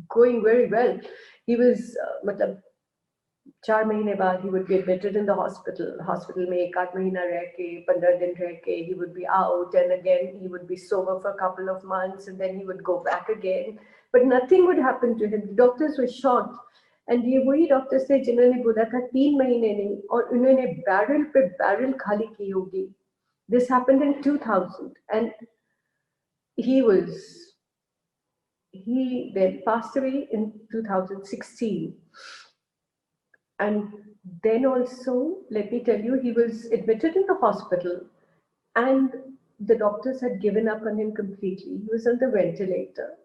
going very well. He was मतलब 4 महीने बाद he would be admitted in the hospital में 1-8 महीना रह के 15 दिन रह के he would be out, and again he would be sober for a couple of months and then he would go back again, but nothing would happen to him. The doctors were shocked, and ये वही doctors थे जिन्होंने बोला था 3 महीने नहीं, और उन्होंने बैरल पे बैरल खाली की होगी. This happened in 2000 and he then passed away in 2016. And then also, let me tell you, he was admitted in the hospital and the doctors had given up on him completely. He was on the ventilator.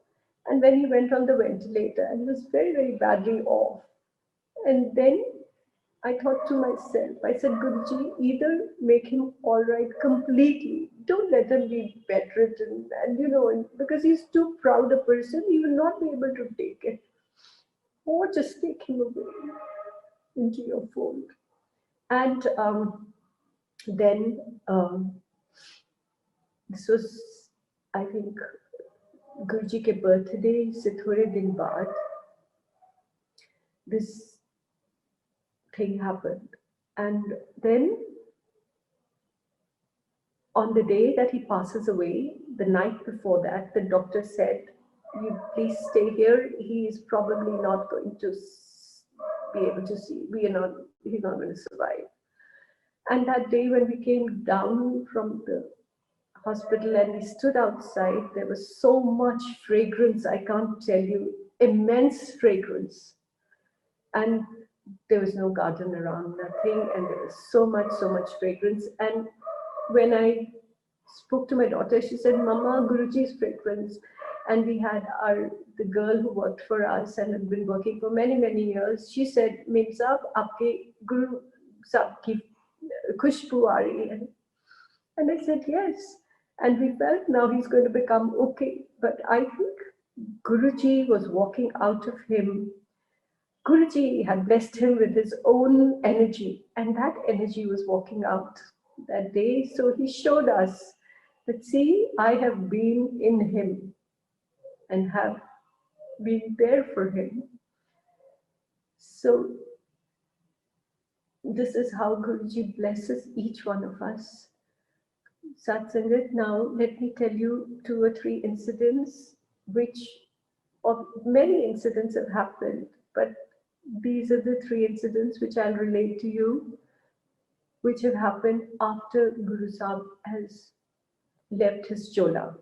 And when he went on the ventilator, and he was very, very badly off. And then I thought to myself, I said, Guruji, either make him all right completely. Don't let him be bedridden. And because he's too proud a person, he will not be able to take it. Or just take him away into your fold. And then this was, I think, Guruji ke birthday se thode din baad, this thing happened. And then on the day that he passes away, the night before that, the doctor said, you please stay here. He is probably not going to be able to see. He's not going to survive. And that day when we came down from the hospital and we stood outside, there was so much fragrance, I can't tell you, immense fragrance. And there was no garden around, nothing, and there was so much fragrance. And when I spoke to my daughter, she said, Mama, Guruji's fragrance. And we had the girl who worked for us and had been working for many years. She said, Mem Saab, aapke Guru Saab ki khushboo aa rahi hai. And I said, yes. And we felt now he's going to become okay. But I think Guruji was walking out of him. Guruji had blessed him with his own energy, and that energy was walking out that day. So he showed us that, see, I have been in him and have been there for him. So this is how Guruji blesses each one of us. Satsangat, now let me tell you 2 or 3 incidents, or many incidents have happened, but these are the 3 incidents which I'll relate to you, which have happened after Guru Sahib has left his chola.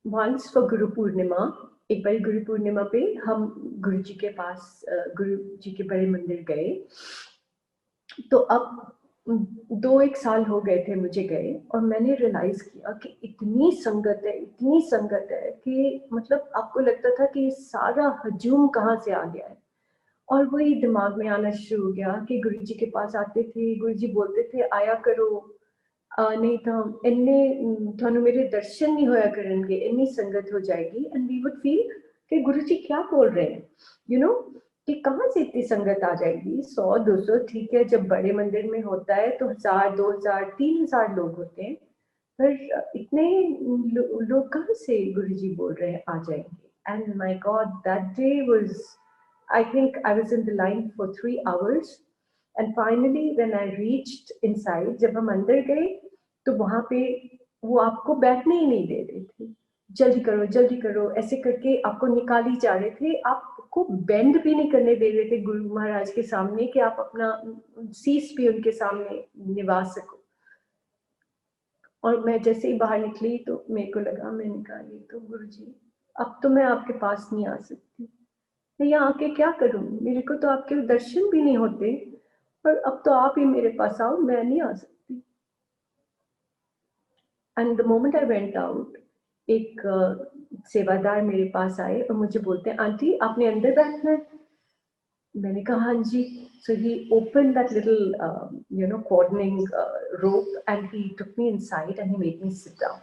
Once for Guru Purnima, एक बार गुरु पूर्णिमा पे हम गुरुजी के पास गुरुजी के बड़े मंदिर गए. तो अब 2-1 साल हो गए थे मुझे गए, और मैंने रियलाइज किया कि इतनी संगत है कि मतलब आपको लगता था कि सारा हजूम कहाँ से आ गया है. और वही दिमाग में आना शुरू हो गया कि गुरुजी के पास आते थे, गुरुजी बोलते थे आया करो, नहीं तो इन्ने थानू मेरे दर्शन नहीं होया करेंगे, इन्नी संगत हो जाएगी. एंड वी वुड फील कि गुरुजी क्या बोल रहे हैं, कि कहाँ से इतनी संगत आ जाएगी. 100-200 ठीक है, जब बड़े मंदिर में होता है तो 1000, 2000, 3000 लोग होते हैं, पर इतने लोग कहाँ से गुरुजी बोल रहे हैं आ जाएंगे. And my God, that day was, I think I was in the line for 3 hours, and finally when I reached inside, जब हम अंदर गए तो वहाँ पे वो आपको बैठने ही नहीं दे रहे थे. जल्दी करो ऐसे करके आपको निकाल ही जा रहे थे. आपको बेंड भी नहीं करने दे रहे थे गुरु महाराज के सामने कि आप अपना शीश भी उनके सामने निभा सको. और मैं जैसे ही बाहर निकली तो मेरे को लगा, मैंने कहा ये तो गुरुजी, अब तो मैं आपके पास नहीं आ सकती, मैं यहाँ आके क्या करूँ, मेरे को तो आपके दर्शन भी नहीं होते, पर अब तो आप ही मेरे पास आओ, मैं नहीं आ सकती। And the moment I went out, एक सेवादार मेरे पास आए और मुझे बोलते हैं, आंटी आपने अंदर बैठना है? मैंने कहा हाँ जी. So he opened that little, cordoning rope, and he took me inside and he made me sit down.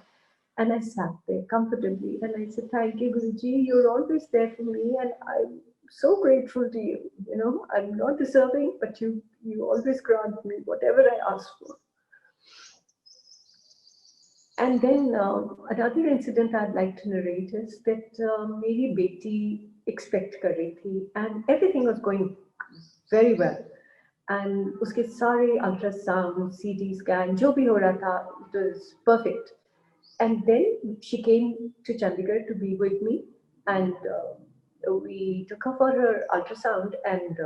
And I sat there comfortably and I said, thank you, Guruji, you're always there for me and I'm so grateful to you. You know, I'm not deserving, but you always grant me whatever I ask for. And then another incident I'd like to narrate is that मेरी बेटी expect कर रही थी and everything was going very well. And उसके सारे ultrasound, CT scan, जो भी हो रहा था, it was perfect. And then she came to Chandigarh to be with me, and we took her for her ultrasound, and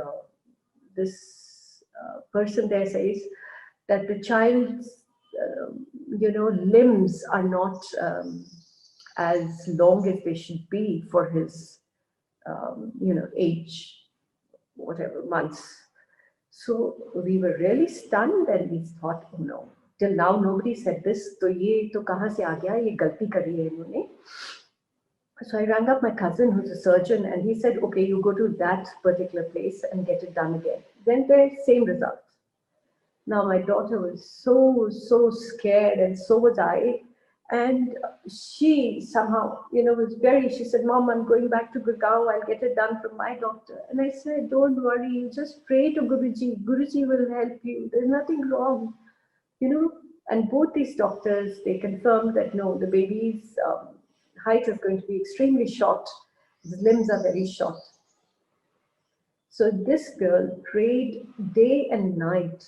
this person there says that the child's limbs are not as long as they should be for his age, whatever months. So we were really stunned and we thought, oh no, till now nobody said this, तो ये तो कहाँ से आ गया, ये गलती करी है इन्होंने. So I rang up my cousin who's a surgeon and he said, okay, you go to that particular place and get it done again. Then the same results. Now my daughter was so scared, and so was I. And she somehow, she said, Mom, I'm going back to Gurgaon, I'll get it done from my doctor. And I said, don't worry, you just pray to Guruji. Guruji will help you. There's nothing wrong, you know. And both these doctors, they confirmed that no, the baby's height is going to be extremely short. His limbs are very short. So this girl prayed day and night.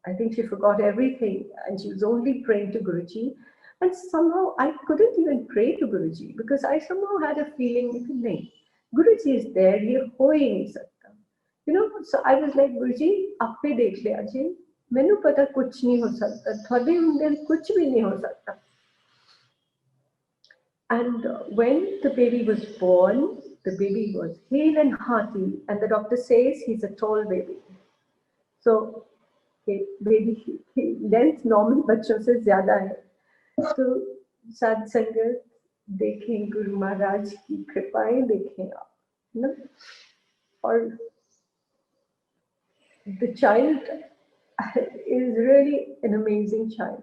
I think she forgot everything and she was only praying to Guruji. And somehow I couldn't even pray to Guruji because I somehow had a feeling, nahi, Guruji is there, ye ho hi nahi sakta. So I was like, Guruji, aapne dekh liya ji, mainu pata kuch nahi ho sakta, thode hunde kuch bhi nahi ho sakta. And when the baby was born, the baby was hale and hearty, and the doctor says he's a tall baby. So baby की length normal बच्चों से ज्यादा है. तो साध संगत देखें, गुरु महाराज की कृपाएं देखें आप ना. और the child is really an amazing child.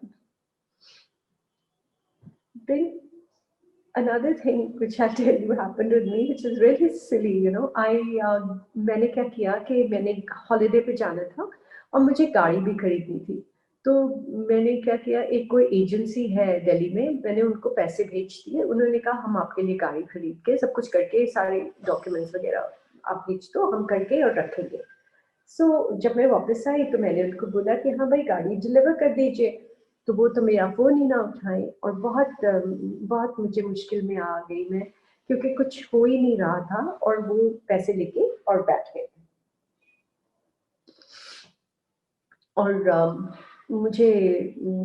Then another thing which I tell you happened with me, which is really silly, मैंने क्या किया कि मैंने हॉलिडे पे जाना था और मुझे गाड़ी भी खरीदनी थी. तो मैंने क्या किया, एक कोई एजेंसी है दिल्ली में, मैंने उनको पैसे भेज दिए. उन्होंने कहा हम आपके लिए गाड़ी खरीद के सब कुछ करके सारे डॉक्यूमेंट्स वगैरह आप भेज दो, हम करके और रखेंगे. सो जब मैं वापस आई तो मैंने उनको बोला कि हाँ भाई गाड़ी डिलीवर कर दीजिए. तो वो तो मेरा फोन ही ना उठाए और बहुत बहुत मुझे मुश्किल में आ गई मैं, क्योंकि कुछ हो ही नहीं रहा था और वो पैसे लेके और बैठ गए. और मुझे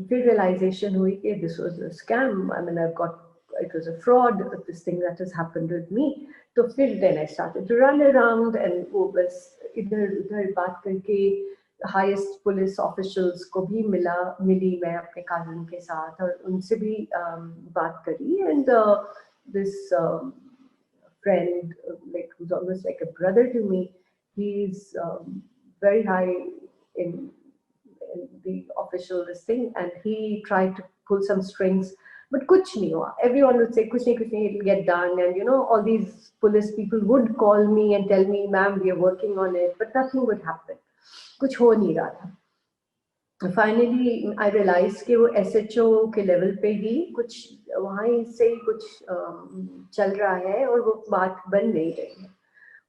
फिर रियलाइजेशन हुई कि this was a scam. I mean I got, it was a fraud, this thing that has happened with me. तो फिर then I started to run around and वो बस इधर उधर बात करके हाईएस्ट पुलिस ऑफिशियल्स को भी मिली मैं अपने कजिन के साथ और उनसे भी बात करी. And this friend, like who's almost like a brother to me, he's very high in the official this thing, and he tried to pull some strings, but kuch nahi hua. Everyone would say kuch nahi, it'll get done, and all these police people would call me and tell me, ma'am, we are working on it, but nothing would happen. कुछ हो नहीं रहा था. Finally I realise कि वो SHO के level पे ही कुछ वहीं से ही कुछ चल रहा है और वो बात बन नहीं रही है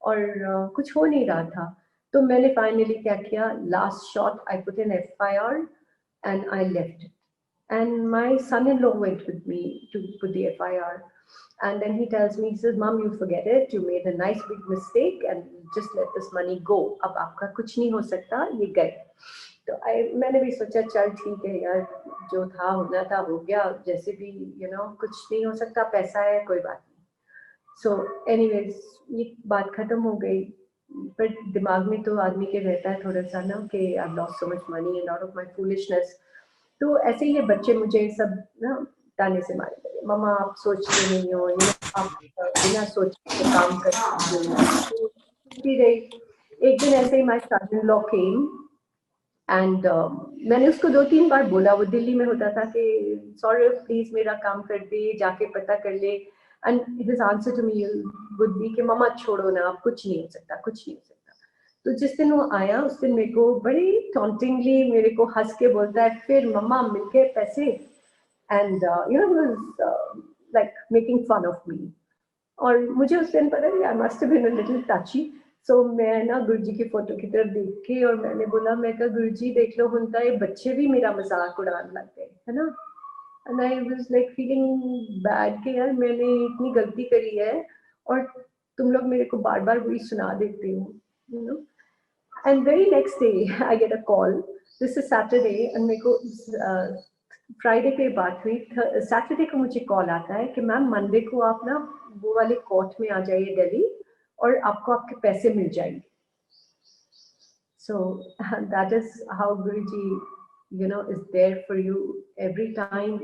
और कुछ हो नहीं रहा था. तो मैंने फाइनली क्या किया, last shot I put in FIR and I left it. And my son-in-law went with me to put the FIR. And then he tells me, he says, Mom, you forget it. You made a nice big mistake and just let this money go. अब आपका कुछ नहीं हो सकता, ये गए. तो मैंने भी सोचा चल ठीक है यार, जो था होना था हो गया, जैसे भी कुछ नहीं हो सकता, पैसा है कोई बात नहीं। सो एनीवेज ये बात खत्म हो गई, पर दिमाग में तो आदमी के रहता है थोड़ा सा ना कि I lost so much money and out of my foolishness. तो ऐसे ही ये बच्चे मुझे सब ना ताने से मारने लगे, मम्मा आप सोचते नहीं हो, आप बिना सोचे के काम करते हो। तो रही एक दिन ऐसे ही my son in law came and मैंने उसको 2-3 बार बोला, वो दिल्ली में होता था, कि सौरभ प्लीज मेरा काम कर दे, जाके पता कर ले। And his answer to me would be कि मम्मा छोड़ो ना, अब कुछ नहीं हो सकता, कुछ नहीं हो सकता। तो जिस दिन वो आया उस दिन मेरे को बड़ी टॉन्टिंगली मेरे को हंस के बोलता है, फिर मम्मा मिल गए पैसे, and like making fun of me. और मुझे उस दिन पता नहीं, I must have been a little touchy. So मैं ना गुरुजी की फोटो की तरफ देख के और मैंने बोला, मैं कहा गुरुजी देख लो हुंदा ये बच्चे भी मेरा मजाक उड़ाने लग गए, है ना। And I was like feeling bad कि यार मैंने इतनी गलती करी है और तुम लोग मेरे को बार बार वही सुना देते हो, you know. And very next day I get a call, this is Saturday, and मेरे को फ्राइडे पे बात हुई, सैटरडे को मुझे कॉल आता है कि मैम मंडे को आप ना वो वाले कोर्ट में आ जाइए दिल्ली और आपको आपके पैसे मिल जाएंगे। So that is how Guruji is there for you every time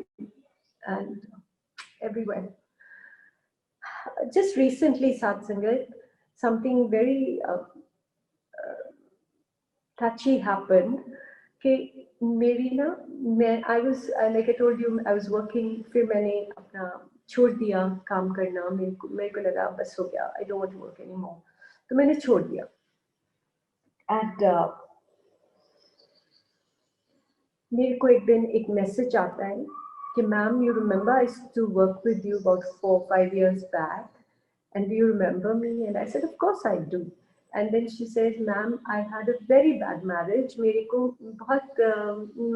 and everywhere. Just recently Satsangat, something very touchy happened कि मेरी ना मैं I was like I told you I was working, फिर मैंने अपना छोड़ दिया काम करना, मेरे को लगा बस हो गया, I don't want to work anymore, तो मैंने छोड़ दिया। एंड मेरे को एक दिन एक मैसेज आता है कि ma'am you remember I used to work with you about 4-5 years back and do you remember me? And I said of course I do. And then she says ma'am I had a very bad marriage, मेरे को बहुत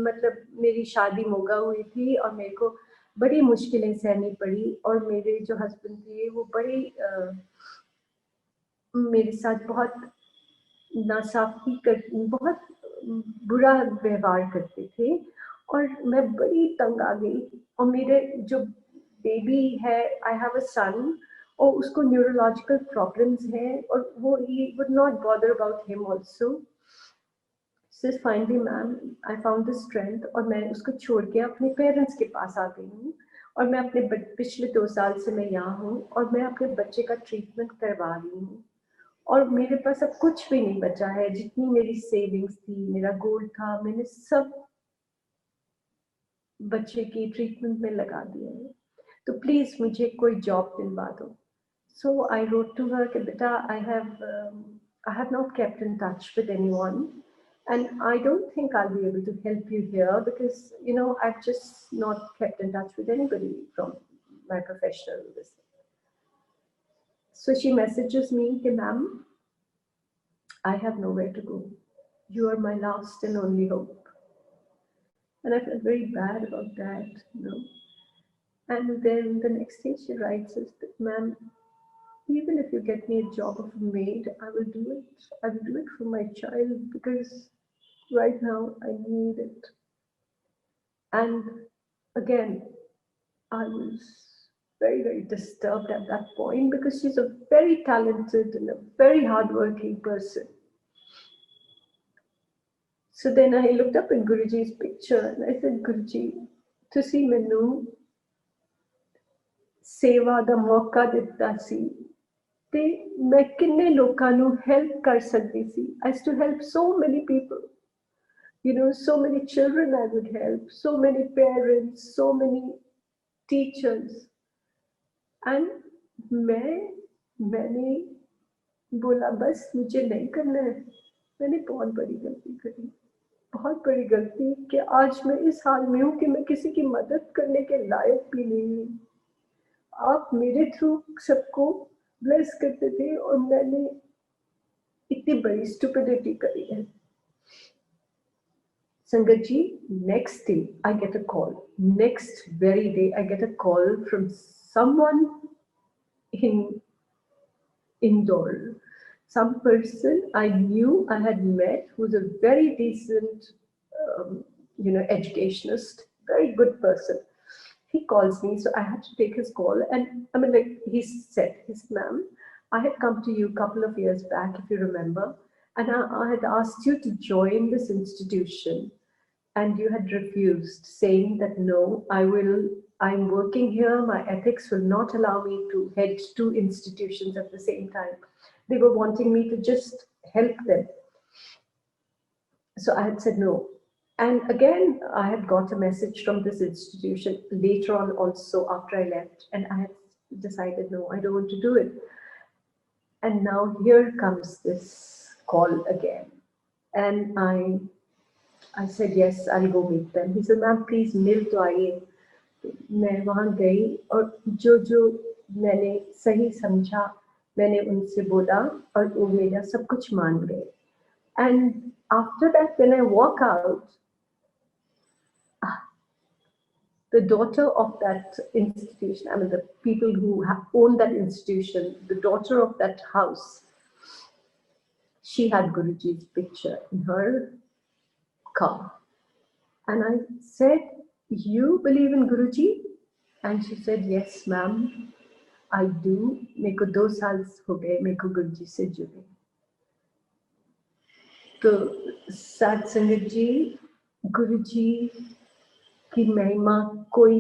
मतलब मेरी शादी मोगा हुई थी और मेरे को बड़ी मुश्किलें सहनी पड़ी और मेरे जो हस्बैंड थे वो बड़ी मेरे साथ बहुत नासाफी कर बहुत बुरा व्यवहार करते थे और मैं बड़ी तंग आ गई। और मेरे जो बेबी है आई हैव अ सन और उसको न्यूरोलॉजिकल प्रॉब्लम्स हैं और वो he would not bother about him also. So finally ma'am I found the strength और मैं उसको छोड़ के अपने पेरेंट्स के पास आ गई हूँ और मैं अपने पिछले 2 साल से मैं यहाँ हूँ और मैं अपने बच्चे का ट्रीटमेंट करवा रही हूँ और मेरे पास अब कुछ भी नहीं बचा है, जितनी मेरी सेविंग्स थी, मेरा गोल्ड था, मैंने सब बच्चे की ट्रीटमेंट में लगा दिया है, तो प्लीज मुझे कोई जॉब दिलवा दो। सो आई रोट टू हर कि बेटा I have not kept in touch with anyone and I don't think I'll be able to help you here because I've just not kept in touch with anybody from my professional this. So she messages me कि ma'am I have nowhere to go. You are my last and only hope. And I felt very bad about that. And then the next day she writes us that, ma'am, even if you get me a job of a maid, I will do it. I will do it for my child because right now I need it. And again, I was very, very disturbed at that point because she's a very talented and a very hardworking person. So then I looked up at Guruji's picture and I said, Guruji, ਤੁਸੀਂ ਮੈਨੂੰ ਸੇਵਾ ਦਾ ਮੌਕਾ ਦਿੱਤਾ ਸੀ ਤੇ ਮੈਂ ਕਿੰਨੇ ਲੋਕਾਂ ਨੂੰ ਹੈਲਪ ਕਰ ਸਕਦੀ ਸੀ। I used to help so many people, so many children I would help, so many parents, so many teachers. And मैंने बोला बस मुझे नहीं करना है। मैंने बहुत बड़ी गलती करी, बहुत बड़ी गलती कि आज मैं इस हाल में हूँ कि मैं किसी की मदद करने के लायक भी नहीं हूँ। आप मेरे थ्रू सबको ब्लेस करते थे और मैंने इतनी बड़ी स्टुपिडिटी करी है। Sangat ji, next day I get a call. Next very day I get a call from someone in Indore. Some person I knew, I had met, who's a very decent, educationist, very good person. He calls me, so I had to take his call. And I mean, like he said, ma'am, I had come to you a couple of years back, if you remember, and I had asked you to join this institution, and you had refused, saying that no, I'm working here, my ethics will not allow me to head two institutions at the same time. They were wanting me to just help them. So I had said no. And again, I had got a message from this institution later on also after I left, and I had decided no, I don't want to do it. And now here comes this call again. And I said, yes, I'll go meet them. He said, ma'am, please मिल तो आइए. मैं वहाँ गई और जो जो मैंने सही समझा मैंने उनसे बोला और वो मेरा सब कुछ मान गए. And after that, when I walk out, the daughter of that institution, I mean the people who own that institution, the daughter of that house, she had Guruji's picture in her car. And I said, you believe in Guruji? And she said, yes, ma'am, I do. मेरे को 2 साल हो गए मेरे को गुरुजी से जुड़े. तो साथ संगत जी, गुरुजी की महिमा कोई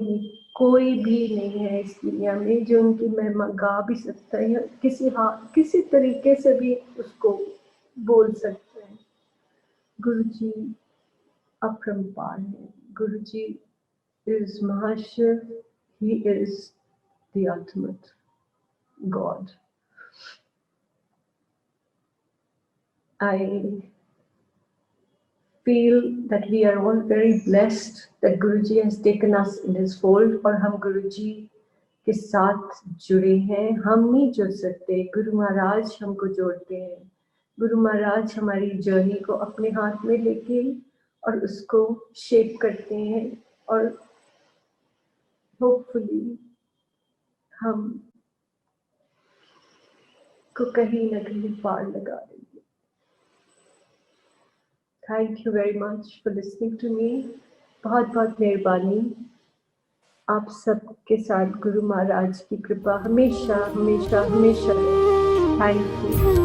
भी नहीं है इस दुनिया में जो उनकी महिमा गा भी सकता है, किसी तरीके से भी उसको बोल सकते हैं. गुरुजी अपरंपार है. गुरुजी is Mahashiv. He is the ultimate God. I feel that we are all very blessed that Guruji has taken us in his fold और हम गुरुजी के साथ जुड़े हैं. हम नहीं जुड़ सकते, गुरु महाराज हमको जोड़ते हैं. गुरु महाराज हमारी जर्नी को अपने हाथ में लेके और उसको शेप करते हैं और होपफुली हम को कहीं न कहीं पार लगा देंगे. Thank you very much for listening to me. बहुत बहुत मेहरबानी. आप सबके साथ गुरु महाराज की कृपा हमेशा हमेशा हमेशा रहे. Thank you.